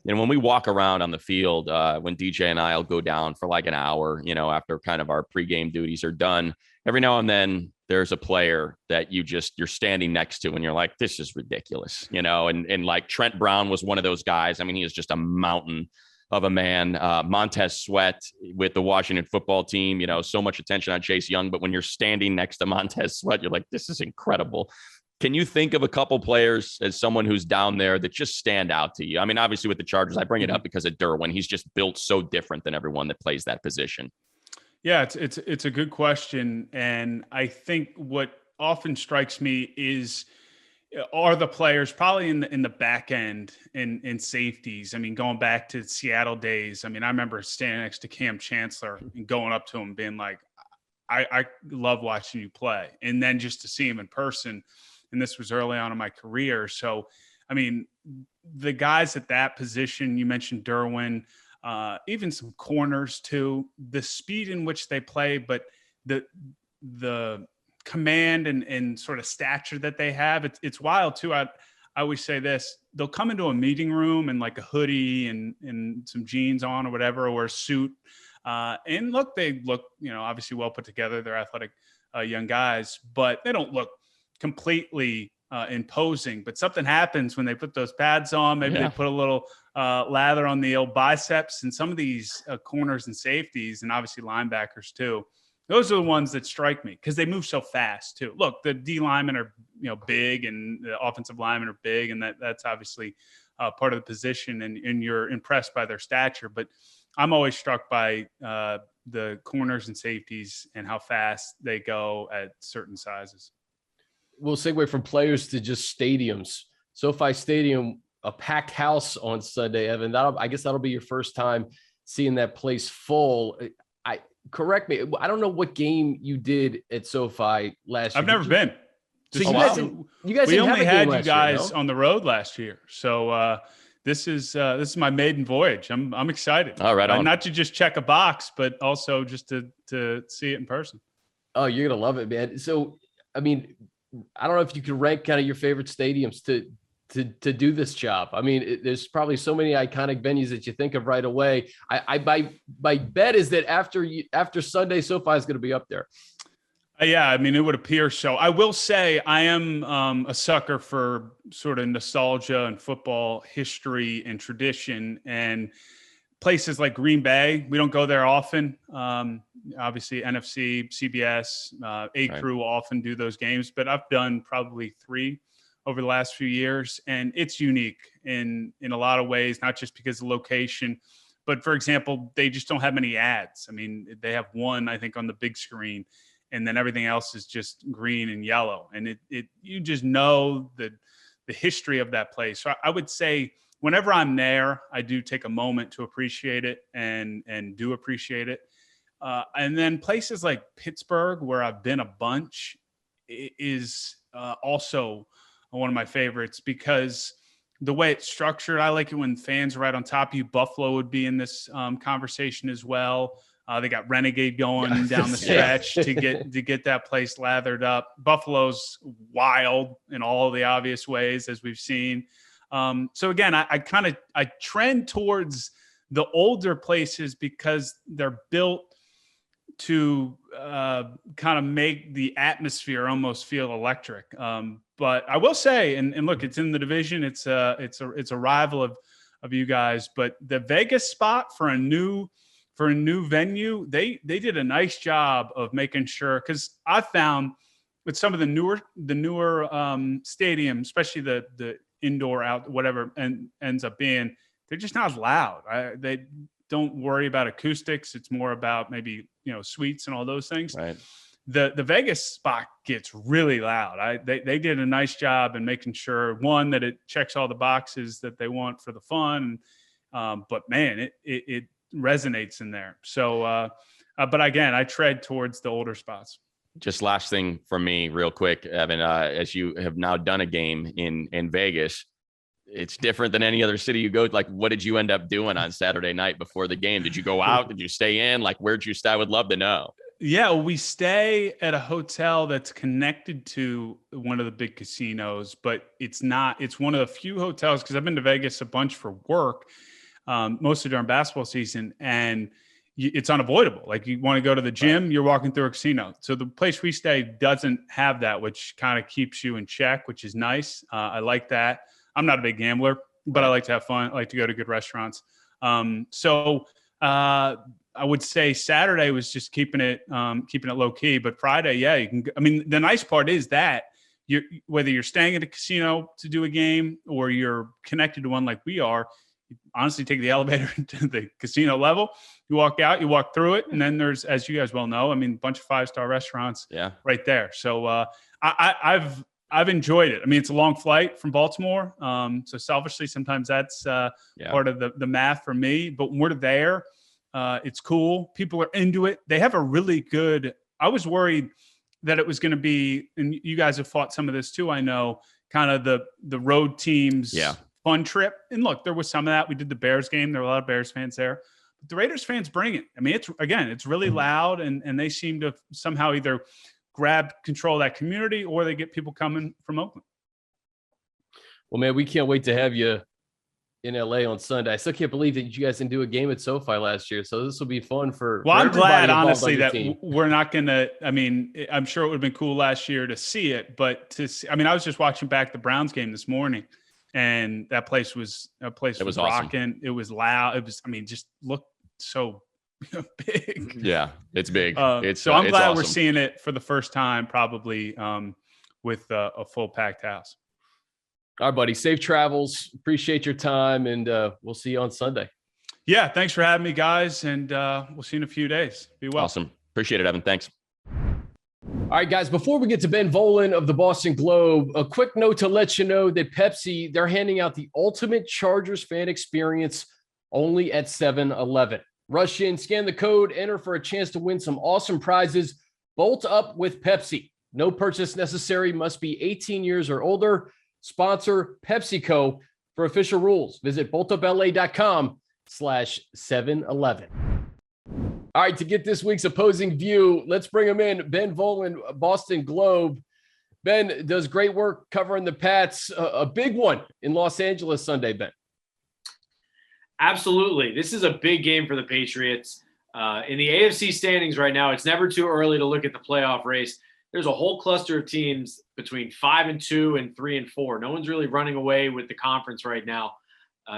when we walk around on the field, when DJ and I will go down for like an hour, after kind of our pregame duties are done, every now and then there's a player that you're standing next to and you're like, this is ridiculous, and like Trent Brown was one of those guys. I mean, he is just a mountain of a man. Montez Sweat with the Washington football team, so much attention on Chase Young, but when you're standing next to Montez Sweat, you're like, this is incredible. Can you think of a couple players as someone who's down there that just stand out to you? I mean, obviously with the Chargers, I bring it up because of Derwin. He's just built so different than everyone that plays that position. Yeah, it's a good question. And I think what often strikes me is are the players probably in the back end in safeties. I mean, going back to Seattle days. I mean, I remember standing next to Cam Chancellor and going up to him being like, I love watching you play. And then just to see him in person, and this was early on in my career. So, I mean, the guys at that position, you mentioned Derwin, even some corners too, the speed in which they play, but the command and sort of stature that they have, it's wild too. I always say this, they'll come into a meeting room in like a hoodie and some jeans on or whatever, or a suit. And they look, obviously well put together. They're athletic young guys, but they don't look completely imposing. But something happens when they put those pads on. Maybe they put a little lather on the old biceps, and some of these corners and safeties, and obviously linebackers too. Those are the ones that strike me because they move so fast too. Look, the D linemen are big, and the offensive linemen are big, and that's obviously part of the position, and you're impressed by their stature. But I'm always struck by the corners and safeties and how fast they go at certain sizes. We'll segue from players to just stadiums. SoFi Stadium, a packed house on Sunday, Evan. I guess that'll be your first time seeing that place full. Correct me. I don't know what game you did at SoFi last year. I've never been. So you guys we only had you guys on the road last year. So this is my maiden voyage. I'm excited. All right, not to just check a box, but also just to see it in person. Oh, you're gonna love it, man. So, I mean, I don't know if you could rank kind of your favorite stadiums to do this job. I mean, there's probably so many iconic venues that you think of right away. My bet is that after Sunday, SoFi is going to be up there. Yeah, I mean, it would appear so. I will say I am a sucker for sort of nostalgia and football history and tradition, and places like Green Bay. We don't go there often. Obviously, NFC, CBS, Crew often do those games, but I've done probably 3 over the last few years, and it's unique in a lot of ways, not just because of the location, but for example, they just don't have many ads. I mean, they have one, I think, on the big screen, and then everything else is just green and yellow. And you just know the history of that place. So I would say whenever I'm there, I do take a moment to appreciate it and do appreciate it. And then places like Pittsburgh, where I've been a bunch, is also one of my favorites because the way it's structured, I like it when fans are right on top of you. Buffalo would be in this conversation as well. They got Renegade going down the stretch to get that place lathered up. Buffalo's wild in all the obvious ways, as we've seen. So again, I trend towards the older places because they're built to kind of make the atmosphere almost feel electric. But I will say, and look, it's in the division. It's a rival of you guys. But the Vegas spot for a new venue, they did a nice job of making sure. Because I found with some of the newer stadiums, especially the indoor out, whatever ends up being, they're just not loud. They don't worry about acoustics. It's more about maybe suites and all those things. Right. The Vegas spot gets really loud. They did a nice job in making sure, one, that it checks all the boxes that they want for the fun. But man, it resonates in there. So, but again, I tread towards the older spots. Just last thing for me real quick, Evan, as you have now done a game in Vegas, it's different than any other city you go. Like, what did you end up doing on Saturday night before the game? Did you go out? Did you stay in? Like, where'd you stay? I would love to know. Yeah, we stay at a hotel that's connected to one of the big casinos, but it's one of the few hotels, because I've been to Vegas a bunch for work, mostly during basketball season, and it's unavoidable. Like, you want to go to the gym, you're walking through a casino. So the place we stay doesn't have that, which kind of keeps you in check, which is nice. I like that. I'm not a big gambler, but I like to have fun. I like to go to good restaurants. So I would say Saturday was just keeping it low key, but Friday, yeah, you can. I mean, the nice part is that whether you're staying at a casino to do a game or you're connected to one like we are, you honestly take the elevator to the casino level. You walk out, you walk through it, and then there's, as you guys well know, I mean, a bunch of 5-star restaurants, right there. So I've I've enjoyed it. I mean, it's a long flight from Baltimore. So selfishly, sometimes that's part of the math for me. But when we're there, it's cool. People are into it. They have a really good – I was worried that it was going to be – and you guys have fought some of this too, I know, kind of the road teams fun trip. And look, there was some of that. We did the Bears game. There were a lot of Bears fans there. But the Raiders fans bring it. I mean, it's really loud, and they seem to somehow either – grab control of that community, or they get people coming from Oakland. Well, man, we can't wait to have you in LA on Sunday. I still can't believe that you guys didn't do a game at SoFi last year. So this will be fun for I'm glad, honestly, that we're not going to, I mean, I'm sure it would have been cool last year to see it, but I was just watching back the Browns game this morning, and that place was rocking. Awesome. It was loud. It was, just looked so big. Yeah, it's big. I'm glad awesome. We're seeing it for the first time, probably with a full packed house. All right, buddy. Safe travels. Appreciate your time, and we'll see you on Sunday. Yeah, thanks for having me, guys, and we'll see you in a few days. Be well. Awesome. Appreciate it, Evan. Thanks. All right, guys, before we get to Ben Volin of the Boston Globe, a quick note to let you know that Pepsi, they're handing out the ultimate Chargers fan experience only at 7-Eleven. Rush in, scan the code, enter for a chance to win some awesome prizes. Bolt up with Pepsi. No purchase necessary. Must be 18 years or older. Sponsor PepsiCo for official rules. Visit boltupla.com/711. All right, to get this week's opposing view, let's bring him in. Ben Volin, Boston Globe. Ben does great work covering the Pats. A big one in Los Angeles Sunday, Ben. Absolutely. This is a big game for the Patriots. In the AFC standings right now, it's never too early to look at the playoff race. There's a whole cluster of teams between 5-2 and 3-4. No one's really running away with the conference right now.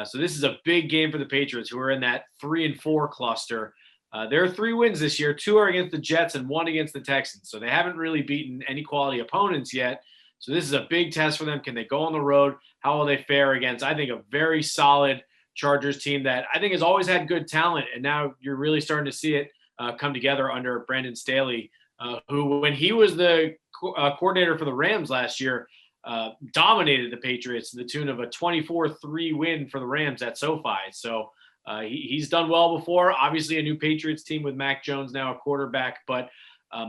So this is a big game for the Patriots, who are in that 3-4 cluster. There are 3 wins this year. 2 are against the Jets and 1 against the Texans. So they haven't really beaten any quality opponents yet. So this is a big test for them. Can they go on the road? How will they fare against, I think, a very solid Chargers team that I think has always had good talent, and now you're really starting to see it come together under Brandon Staley, who, when he was the coordinator for the Rams last year, dominated the Patriots to the tune of a 24-3 win for the Rams at SoFi. So he's done well before. Obviously, a new Patriots team with Mac Jones now a quarterback, but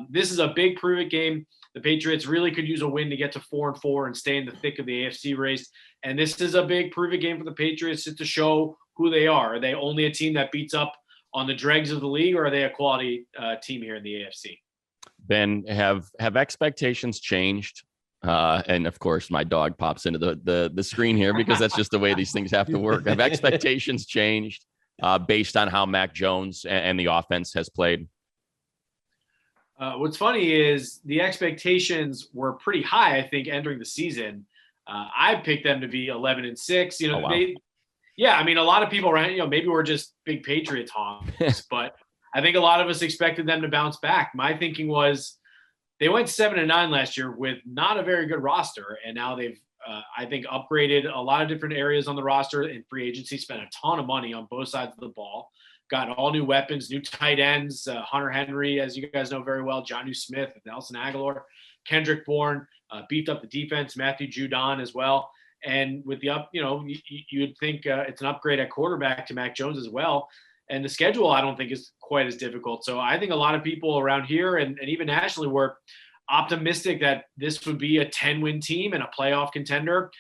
this is a big prove-it game. The Patriots really could use a win to get to 4-4 and stay in the thick of the AFC race. And this is a big prove-it game for the Patriots just to show who they are. Are they only a team that beats up on the dregs of the league, or are they a quality team here in the AFC? Ben, have expectations changed? And of course, my dog pops into the screen here because that's just the way these things have to work. Have expectations changed based on how Mac Jones and the offense has played? What's funny is the expectations were pretty high, I think, entering the season. I picked them to be 11-6. You know, wow. A lot of people around, maybe we're just big Patriots honks, but I think a lot of us expected them to bounce back. My thinking was they went 7-9 last year with not a very good roster, and now they've, I think, upgraded a lot of different areas on the roster in free agency, spent a ton of money on both sides of the ball, got all new weapons, new tight ends, Hunter Henry, as you guys know very well, Jonnu Smith, Nelson Aguilar, Kendrick Bourne, beefed up the defense, Matthew Judon as well. And with the you'd think it's an upgrade at quarterback to Mac Jones as well. And the schedule, I don't think, is quite as difficult. So I think a lot of people around here and even nationally were optimistic that this would be a 10-win team and a playoff contender.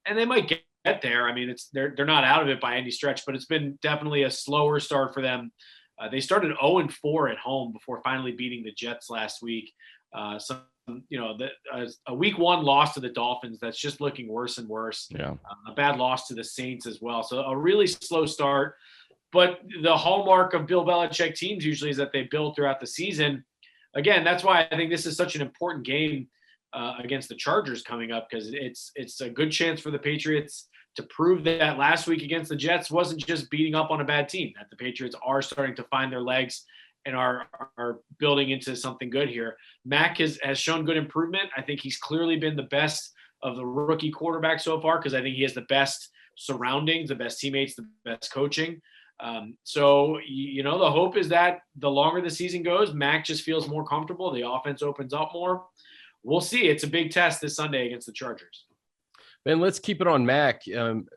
And they might get there. I mean, they're not out of it by any stretch, but it's been definitely a slower start for them. They started 0-4 at home before finally beating the Jets last week. A week 1 loss to the Dolphins that's just looking worse and worse. Yeah. A bad loss to the Saints as well. So a really slow start. But the hallmark of Bill Belichick teams usually is that they build throughout the season. Again, that's why I think this is such an important game against the Chargers coming up, because it's a good chance for the Patriots to prove that last week against the Jets wasn't just beating up on a bad team, that the Patriots are starting to find their legs and are building into something good here. Mac has shown good improvement. I think he's clearly been the best of the rookie quarterbacks so far, because I think he has the best surroundings, the best teammates, the best coaching. The hope is that the longer the season goes, Mac just feels more comfortable. The offense opens up more. we'll see. It's a big test this Sunday against the Chargers. Ben, let's keep it on Mac.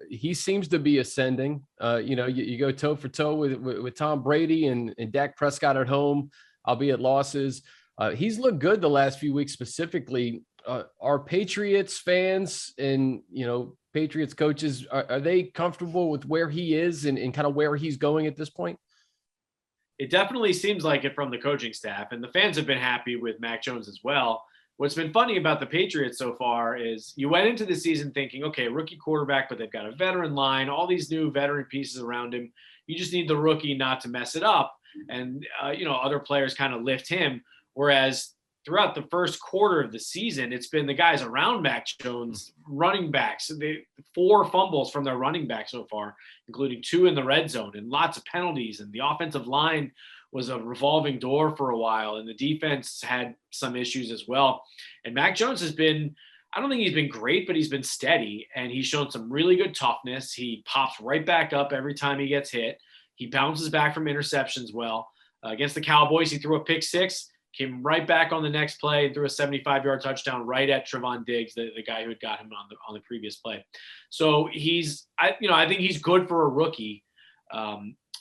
He seems to be ascending. You go toe for toe with Tom Brady and Dak Prescott at home, albeit losses. He's looked good the last few weeks specifically. Are Patriots fans and, Patriots coaches, are they comfortable with where he is and kind of where he's going at this point? It definitely seems like it from the coaching staff, and the fans have been happy with Mac Jones as well. What's been funny about the Patriots so far is you went into the season thinking, okay, rookie quarterback, but they've got a veteran line, all these new veteran pieces around him. You just need the rookie not to mess it up. And, other players kind of lift him. Whereas throughout the first quarter of the season, it's been the guys around Mac Jones, running backs. 4 fumbles from their running back so far, including 2 in the red zone and lots of penalties. And the offensive line was a revolving door for a while, and the defense had some issues as well. And Mac Jones has been, I don't think he's been great, but he's been steady, and he's shown some really good toughness. He pops right back up every time he gets hit. He bounces back from interceptions well. Against the Cowboys, he threw a pick 6, came right back on the next play and threw a 75-yard touchdown right at Trevon Diggs, the guy who had got him on the previous play. So I think he's good for a rookie.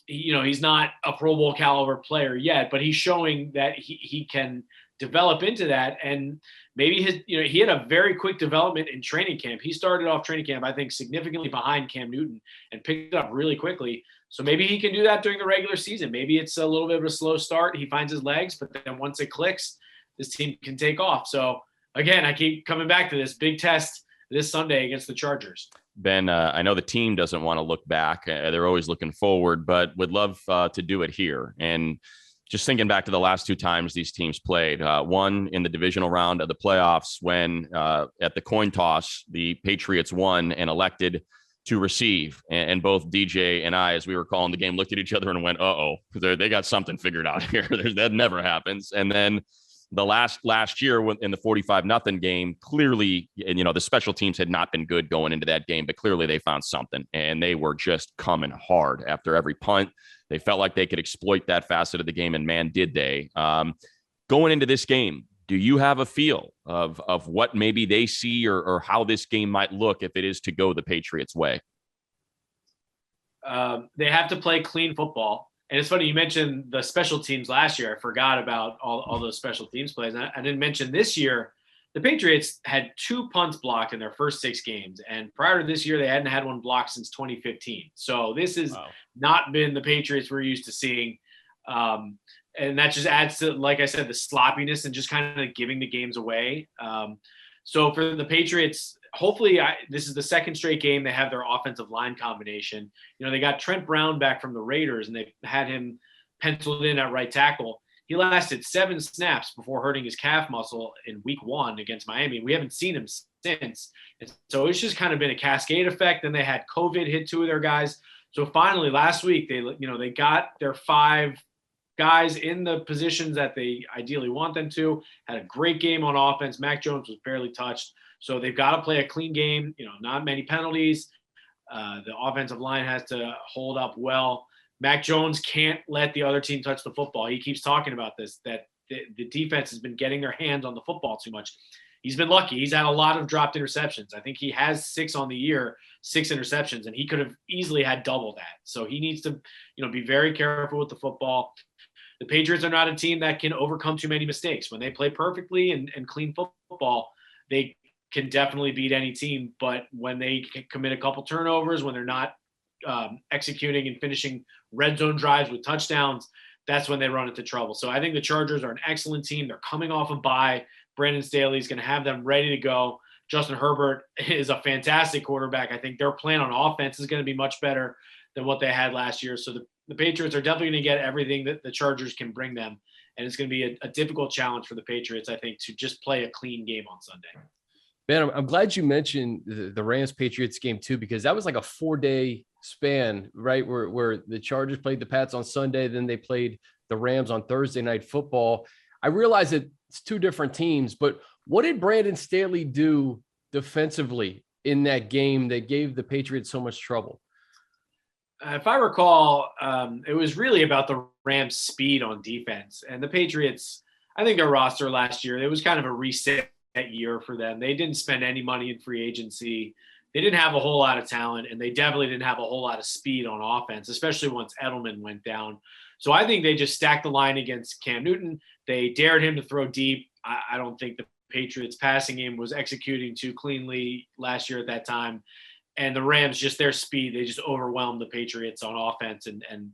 He's not a Pro Bowl caliber player yet, but he's showing that he can develop into that. And maybe he had a very quick development in training camp. He started off training camp, I think, significantly behind Cam Newton and picked it up really quickly. So maybe he can do that during the regular season. Maybe it's a little bit of a slow start. He finds his legs, but then once it clicks, this team can take off. So again, I keep coming back to this big test this Sunday against the Chargers. Ben, I know the team doesn't want to look back. They're always looking forward, but would love to do it here. And just thinking back to the last 2 times these teams played, one in the divisional round of the playoffs when at the coin toss, the Patriots won and elected to receive. And both DJ and I, as we were calling the game, looked at each other and went, uh-oh, they got something figured out here. That never happens. And then the last year in the 45-0 game, clearly, and the special teams had not been good going into that game, but clearly they found something and they were just coming hard after every punt. They felt like they could exploit that facet of the game, and man, did they. Going into this game, do you have a feel of what maybe they see or how this game might look if it is to go the Patriots' way? They have to play clean football. And it's funny, you mentioned the special teams last year. I forgot about all those special teams plays. And I didn't mention this year, the Patriots had 2 punts blocked in their first 6 games. And prior to this year, they hadn't had one blocked since 2015. So this has not been the Patriots we're used to seeing. And that just adds to, like I said, the sloppiness and just kind of giving the games away. So for the Patriots, hopefully this is the second straight game they have their offensive line combination. They got Trent Brown back from the Raiders, and they had him penciled in at right tackle. He lasted 7 snaps before hurting his calf muscle in week 1 against Miami. We haven't seen him since. And so it's just kind of been a cascade effect. Then they had COVID hit 2 of their guys. So finally last week, they got their 5 guys in the positions that they ideally want them to. Had a great game on offense. Mac Jones was barely touched. So they've got to play a clean game, not many penalties. The offensive line has to hold up well. Mac Jones can't let the other team touch the football. He keeps talking about this, that the defense has been getting their hands on the football too much. He's been lucky. He's had a lot of dropped interceptions. I think he has 6 on the year, 6 interceptions, and he could have easily had double that. So he needs to, be very careful with the football. The Patriots are not a team that can overcome too many mistakes. When they play perfectly and clean football, they can definitely beat any team. But when they commit a couple turnovers, when they're not executing and finishing red zone drives with touchdowns, that's when they run into trouble. So I think the Chargers are an excellent team. They're coming off a bye. Brandon Staley's going to have them ready to go. Justin Herbert is a fantastic quarterback. I think their plan on offense is going to be much better than what they had last year. So the Patriots are definitely going to get everything that the Chargers can bring them. And it's going to be a difficult challenge for the Patriots, I think, to just play a clean game on Sunday. Ben, I'm glad you mentioned the Rams-Patriots game too, because that was like a 4-day span, right, where the Chargers played the Pats on Sunday, then they played the Rams on Thursday Night Football. I realize that it's 2 different teams, but what did Brandon Staley do defensively in that game that gave the Patriots so much trouble? If I recall, it was really about the Rams' speed on defense. And the Patriots, I think their roster last year, it was kind of a reset year for them. They didn't spend any money in free agency. They didn't have a whole lot of talent, and they definitely didn't have a whole lot of speed on offense, especially once Edelman went down. So I think they just stacked the line against Cam Newton. They dared him to throw deep. I don't think the Patriots passing game was executing too cleanly last year at that time. And the Rams, just their speed, they just overwhelmed the Patriots on offense. And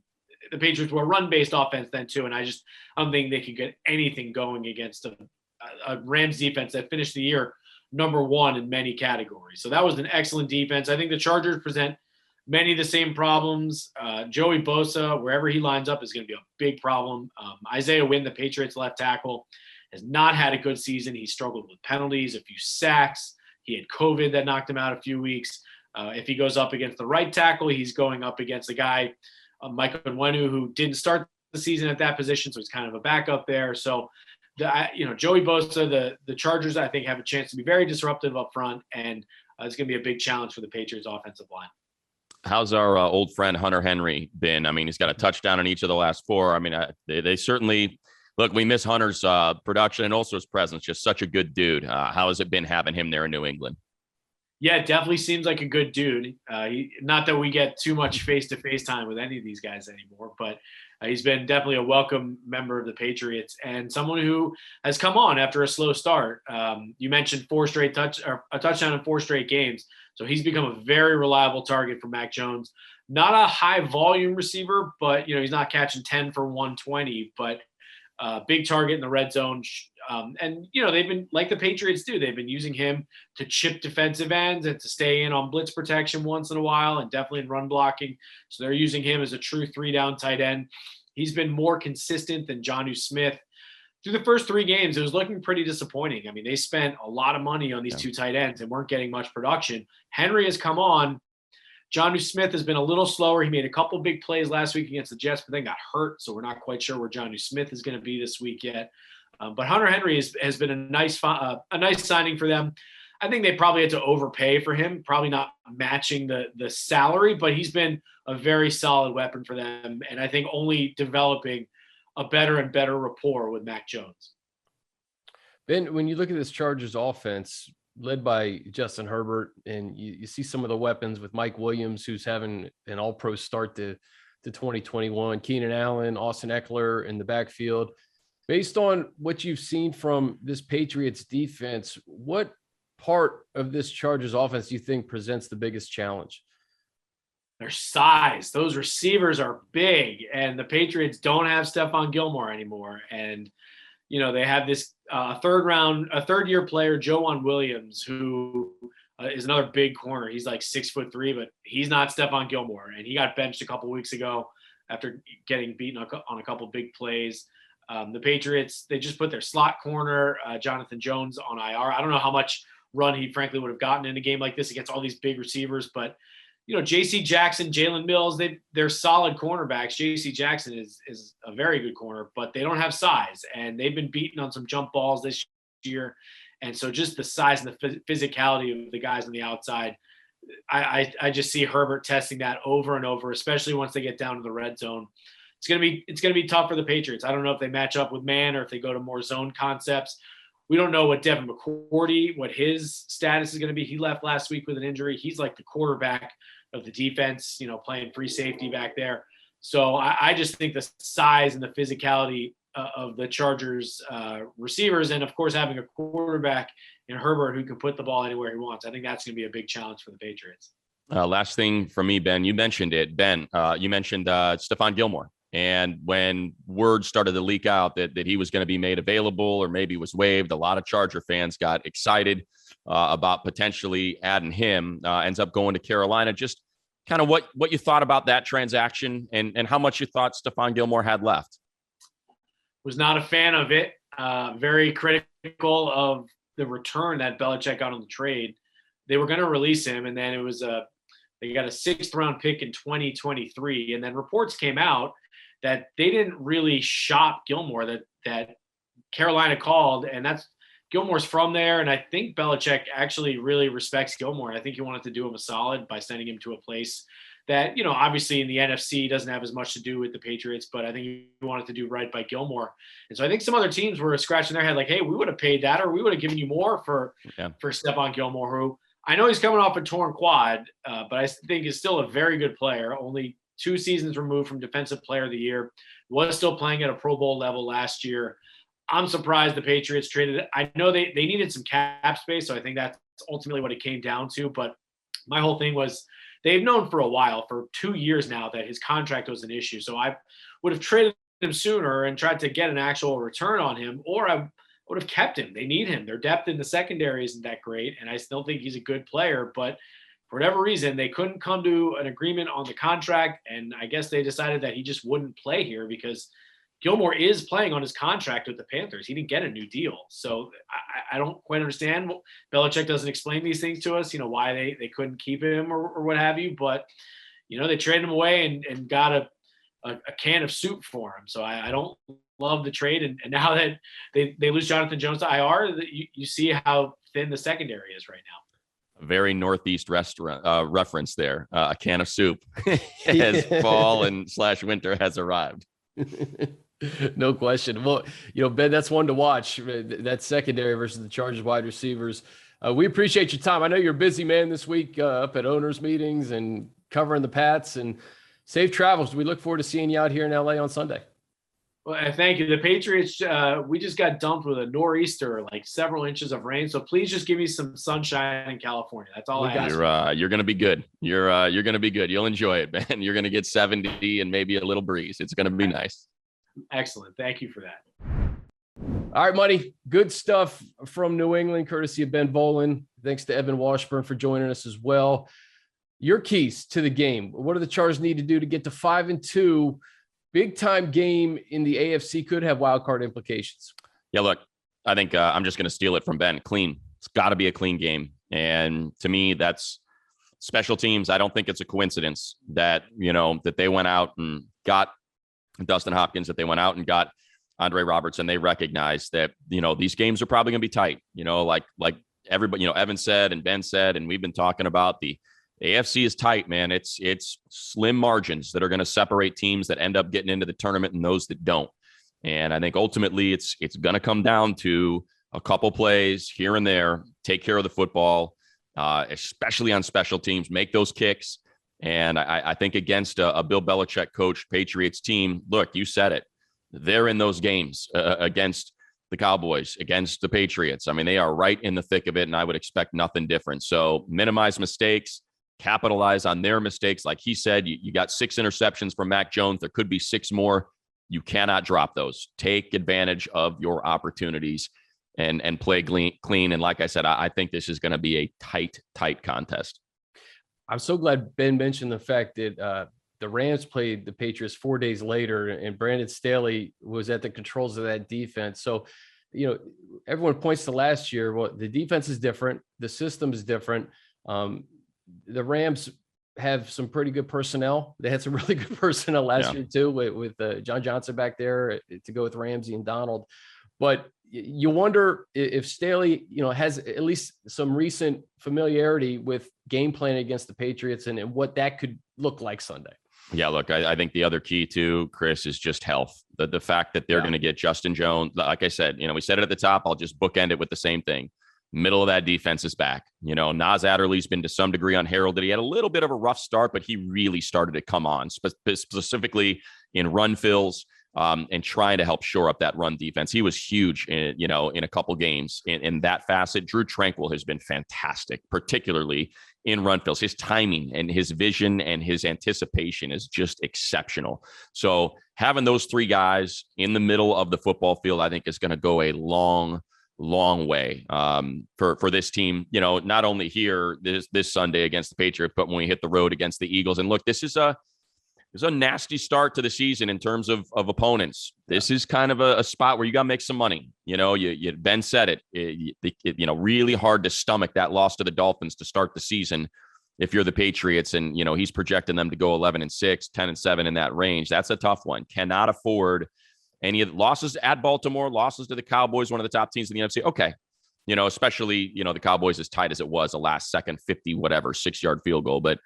the Patriots were a run-based offense then too. And I don't think they could get anything going against a Rams defense that finished the year number one in many categories. So that was an excellent defense. I think the Chargers present many of the same problems. Joey Bosa, wherever he lines up, is going to be a big problem. Isaiah Wynn, the Patriots left tackle, has not had a good season. He struggled with penalties, a few sacks. He had COVID that knocked him out a few weeks. If he goes up against the right tackle, he's going up against a guy, Michael Onwenu, who didn't start the season at that position, so he's kind of a backup there. So Joey Bosa, the Chargers, I think, have a chance to be very disruptive up front, and it's going to be a big challenge for the Patriots offensive line. How's our old friend Hunter Henry been? I mean, he's got a touchdown in each of the last four. I mean, they certainly look. We miss Hunter's production and also his presence. Just such a good dude. How has it been having him there in New England? Yeah, it definitely seems like a good dude. Not that we get too much face-to-face time with any of these guys anymore, but he's been definitely a welcome member of the Patriots and someone who has come on after a slow start. You mentioned a touchdown in 4 straight games. So he's become a very reliable target for Mac Jones. Not a high volume receiver, but he's not catching 10 for 120, but big target in the red zone. And they've been, like the Patriots do, they've been using him to chip defensive ends and to stay in on blitz protection once in a while, and definitely in run blocking. So they're using him as a true 3-down tight end. He's been more consistent than Jonnu Smith. Through the first 3 games, it was looking pretty disappointing. I mean, they spent a lot of money on these 2 tight ends and weren't getting much production. Henry has come on. Jonnu Smith has been a little slower. He made a couple big plays last week against the Jets, but then got hurt. So we're not quite sure where Jonnu Smith is going to be this week yet. But Hunter Henry has been a nice signing for them. I think they probably had to overpay for him, probably not matching the salary, but he's been a very solid weapon for them. And I think only developing a better and better rapport with Mac Jones. Ben, when you look at this Chargers offense led by Justin Herbert, and you see some of the weapons with Mike Williams, who's having an all-pro start to 2021, Keenan Allen, Austin Eckler in the backfield. Based on what you've seen from this Patriots defense, what part of this Chargers offense do you think presents the biggest challenge? Their size. Those receivers are big, and the Patriots don't have Stephon Gilmore anymore. And, they have this third-year player, Joejuan Williams, who is another big corner. He's like 6'3", but he's not Stephon Gilmore. And he got benched a couple weeks ago after getting beaten on a couple big plays. The Patriots, they just put their slot corner, Jonathan Jones, on IR. I don't know how much run he frankly would have gotten in a game like this against all these big receivers, but J.C. Jackson, Jalen Mills, they're solid cornerbacks. J.C. Jackson is a very good corner, but they don't have size, and they've been beaten on some jump balls this year. And so just the size and the physicality of the guys on the outside, I just see Herbert testing that over and over, especially once they get down to the red zone. It's gonna be tough for the Patriots. I don't know if they match up with man or if they go to more zone concepts. We don't know what Devin McCourty, what his status is going to be. He left last week with an injury. He's like the quarterback of the defense, playing free safety back there. So I just think the size and the physicality of the Chargers receivers, and of course having a quarterback in Herbert who can put the ball anywhere he wants, I think that's going to be a big challenge for the Patriots. Last thing for me, Ben, you mentioned it. Ben, you mentioned Stephon Gilmore. And when word started to leak out that he was going to be made available or maybe was waived, a lot of Charger fans got excited about potentially adding him. Ends up going to Carolina. Just kind of what you thought about that transaction and how much you thought Stephon Gilmore had left. Was not a fan of it. Very critical of the return that Belichick got on the trade. They were going to release him, and then it was they got a 6th-round pick in 2023, and then reports came out that they didn't really shop Gilmore, that Carolina called, and that's Gilmore's from there. And I think Belichick actually really respects Gilmore. I think he wanted to do him a solid by sending him to a place that, obviously in the NFC doesn't have as much to do with the Patriots, but I think he wanted to do right by Gilmore. And so I think some other teams were scratching their head like, hey, we would have paid that, or we would have given you more for Stephon Gilmore, who I know he's coming off a torn quad, but I think is still a very good player. Only 2 seasons removed from Defensive Player of the Year, was still playing at a Pro Bowl level last year. I'm surprised the Patriots traded it. I know they needed some cap space, so I think that's ultimately what it came down to. But my whole thing was, they've known for a while, for 2 years now, that his contract was an issue. So I would have traded him sooner and tried to get an actual return on him, or I would have kept him. They need him. Their depth in the secondary isn't that great, and I still think he's a good player. But for whatever reason, they couldn't come to an agreement on the contract, and I guess they decided that he just wouldn't play here because Gilmore is playing on his contract with the Panthers. He didn't get a new deal. So I don't quite understand. Belichick doesn't explain these things to us, why they couldn't keep him or what have you. But, they traded him away and got a can of soup for him. So I don't love the trade. And now that they lose Jonathan Jones to IR, you see how thin the secondary is right now. A very Northeast restaurant reference there. A can of soup as fall and / winter has arrived. No question. Well, Ben, that's one to watch, that secondary versus the Chargers wide receivers. We appreciate your time. I know you're a busy man this week, up at owners meetings and covering the Pats, and safe travels. We look forward to seeing you out here in LA on Sunday. Well, thank you. The Patriots, we just got dumped with a nor'easter, like several inches of rain. So please just give me some sunshine in California. That's all I ask. You're going to be good. You're going to be good. You'll enjoy it, man. You're going to get 70 and maybe a little breeze. It's going to be nice. Excellent. Thank you for that. All right, Money. Good stuff from New England, courtesy of Ben Volin. Thanks to Evan Washburn for joining us as well. Your keys to the game. What do the Chargers need to do to get to 5-2? Big time game in the AFC, could have wild card implications. Yeah, look, I think I'm just going to steal it from Ben. Clean. It's got to be a clean game. And to me, that's special teams. I don't think it's a coincidence that, that they went out and got Dustin Hopkins, that they went out and got Andre Robertson. They recognized that, these games are probably going to be tight, like everybody, Evan said and Ben said, and we've been talking about the AFC is tight, man. It's slim margins that are going to separate teams that end up getting into the tournament and those that don't. And I think ultimately it's going to come down to a couple plays here and there, take care of the football, especially on special teams, make those kicks. And I think against a Bill Belichick coach Patriots team, look, you said it. They're in those games against the Cowboys, against the Patriots. I mean, they are right in the thick of it, and I would expect nothing different. So minimize mistakes, capitalize on their mistakes. Like he said, you got 6 interceptions from Mac Jones. There could be 6 more. You cannot drop those. Take advantage of your opportunities and play clean. And like I said, I think this is going to be a tight contest. I'm so glad Ben mentioned the fact that the Rams played the Patriots 4 days later, and Brandon Staley was at the controls of that defense. So, everyone points to last year. Well, the defense is different. The system is different. The Rams have some pretty good personnel. They had some really good personnel last year too, with John Johnson back there to go with Ramsey and Donald. But you wonder if Staley, has at least some recent familiarity with game planning against the Patriots and what that could look like Sunday. Yeah, look, I think the other key too, Chris, is just health. The fact that they're going to get Justin Jones. Like I said, we said it at the top. I'll just bookend it with the same thing. Middle of that defense is back. Nas Adderley's been to some degree unheralded. He had a little bit of a rough start, but he really started to come on, specifically in run fills and trying to help shore up that run defense. He was huge in a couple games in that facet. Drew Tranquil has been fantastic, particularly in run fills. His timing and his vision and his anticipation is just exceptional. So having those 3 guys in the middle of the football field, I think is going to go a long way for this team, not only here this Sunday against the Patriots, but when we hit the road against the Eagles. And look, this is a nasty start to the season in terms of opponents. This is kind of a spot where you got to make some money. Ben said it, really hard to stomach that loss to the Dolphins to start the season. If you're the Patriots and, he's projecting them to go 11-6, 10-7 in that range, that's a tough one. Cannot afford any of the losses at Baltimore, losses to the Cowboys, one of the top teams in the NFC. Okay. Especially, the Cowboys as tight as it was, a last second 50, 6-yard field goal. But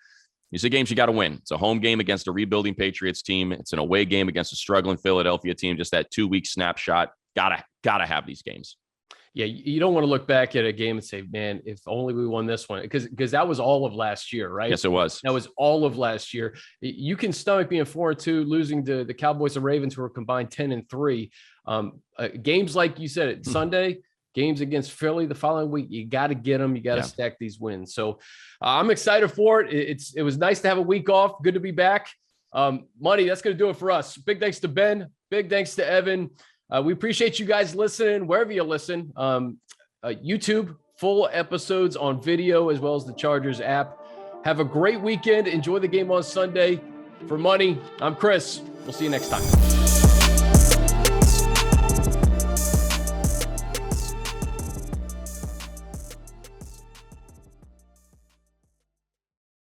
These are games you got to win. It's a home game against a rebuilding Patriots team. It's an away game against a struggling Philadelphia team. Just that 2-week snapshot. Gotta have these games. Yeah, you don't want to look back at a game and say, man, if only we won this one, because that was all of last year, right? Yes, it was. That was all of last year. You can stomach being 4-2, losing to the Cowboys and Ravens, who are combined 10-3. Games like you said, Sunday, games against Philly the following week, you got to get them. You got to stack these wins. So I'm excited for it. It was nice to have a week off. Good to be back. Money, that's going to do it for us. Big thanks to Ben. Big thanks to Evan. We appreciate you guys listening wherever you listen. YouTube, full episodes on video, as well as the Chargers app. Have a great weekend. Enjoy the game on Sunday. For Money, I'm Chris. We'll see you next time.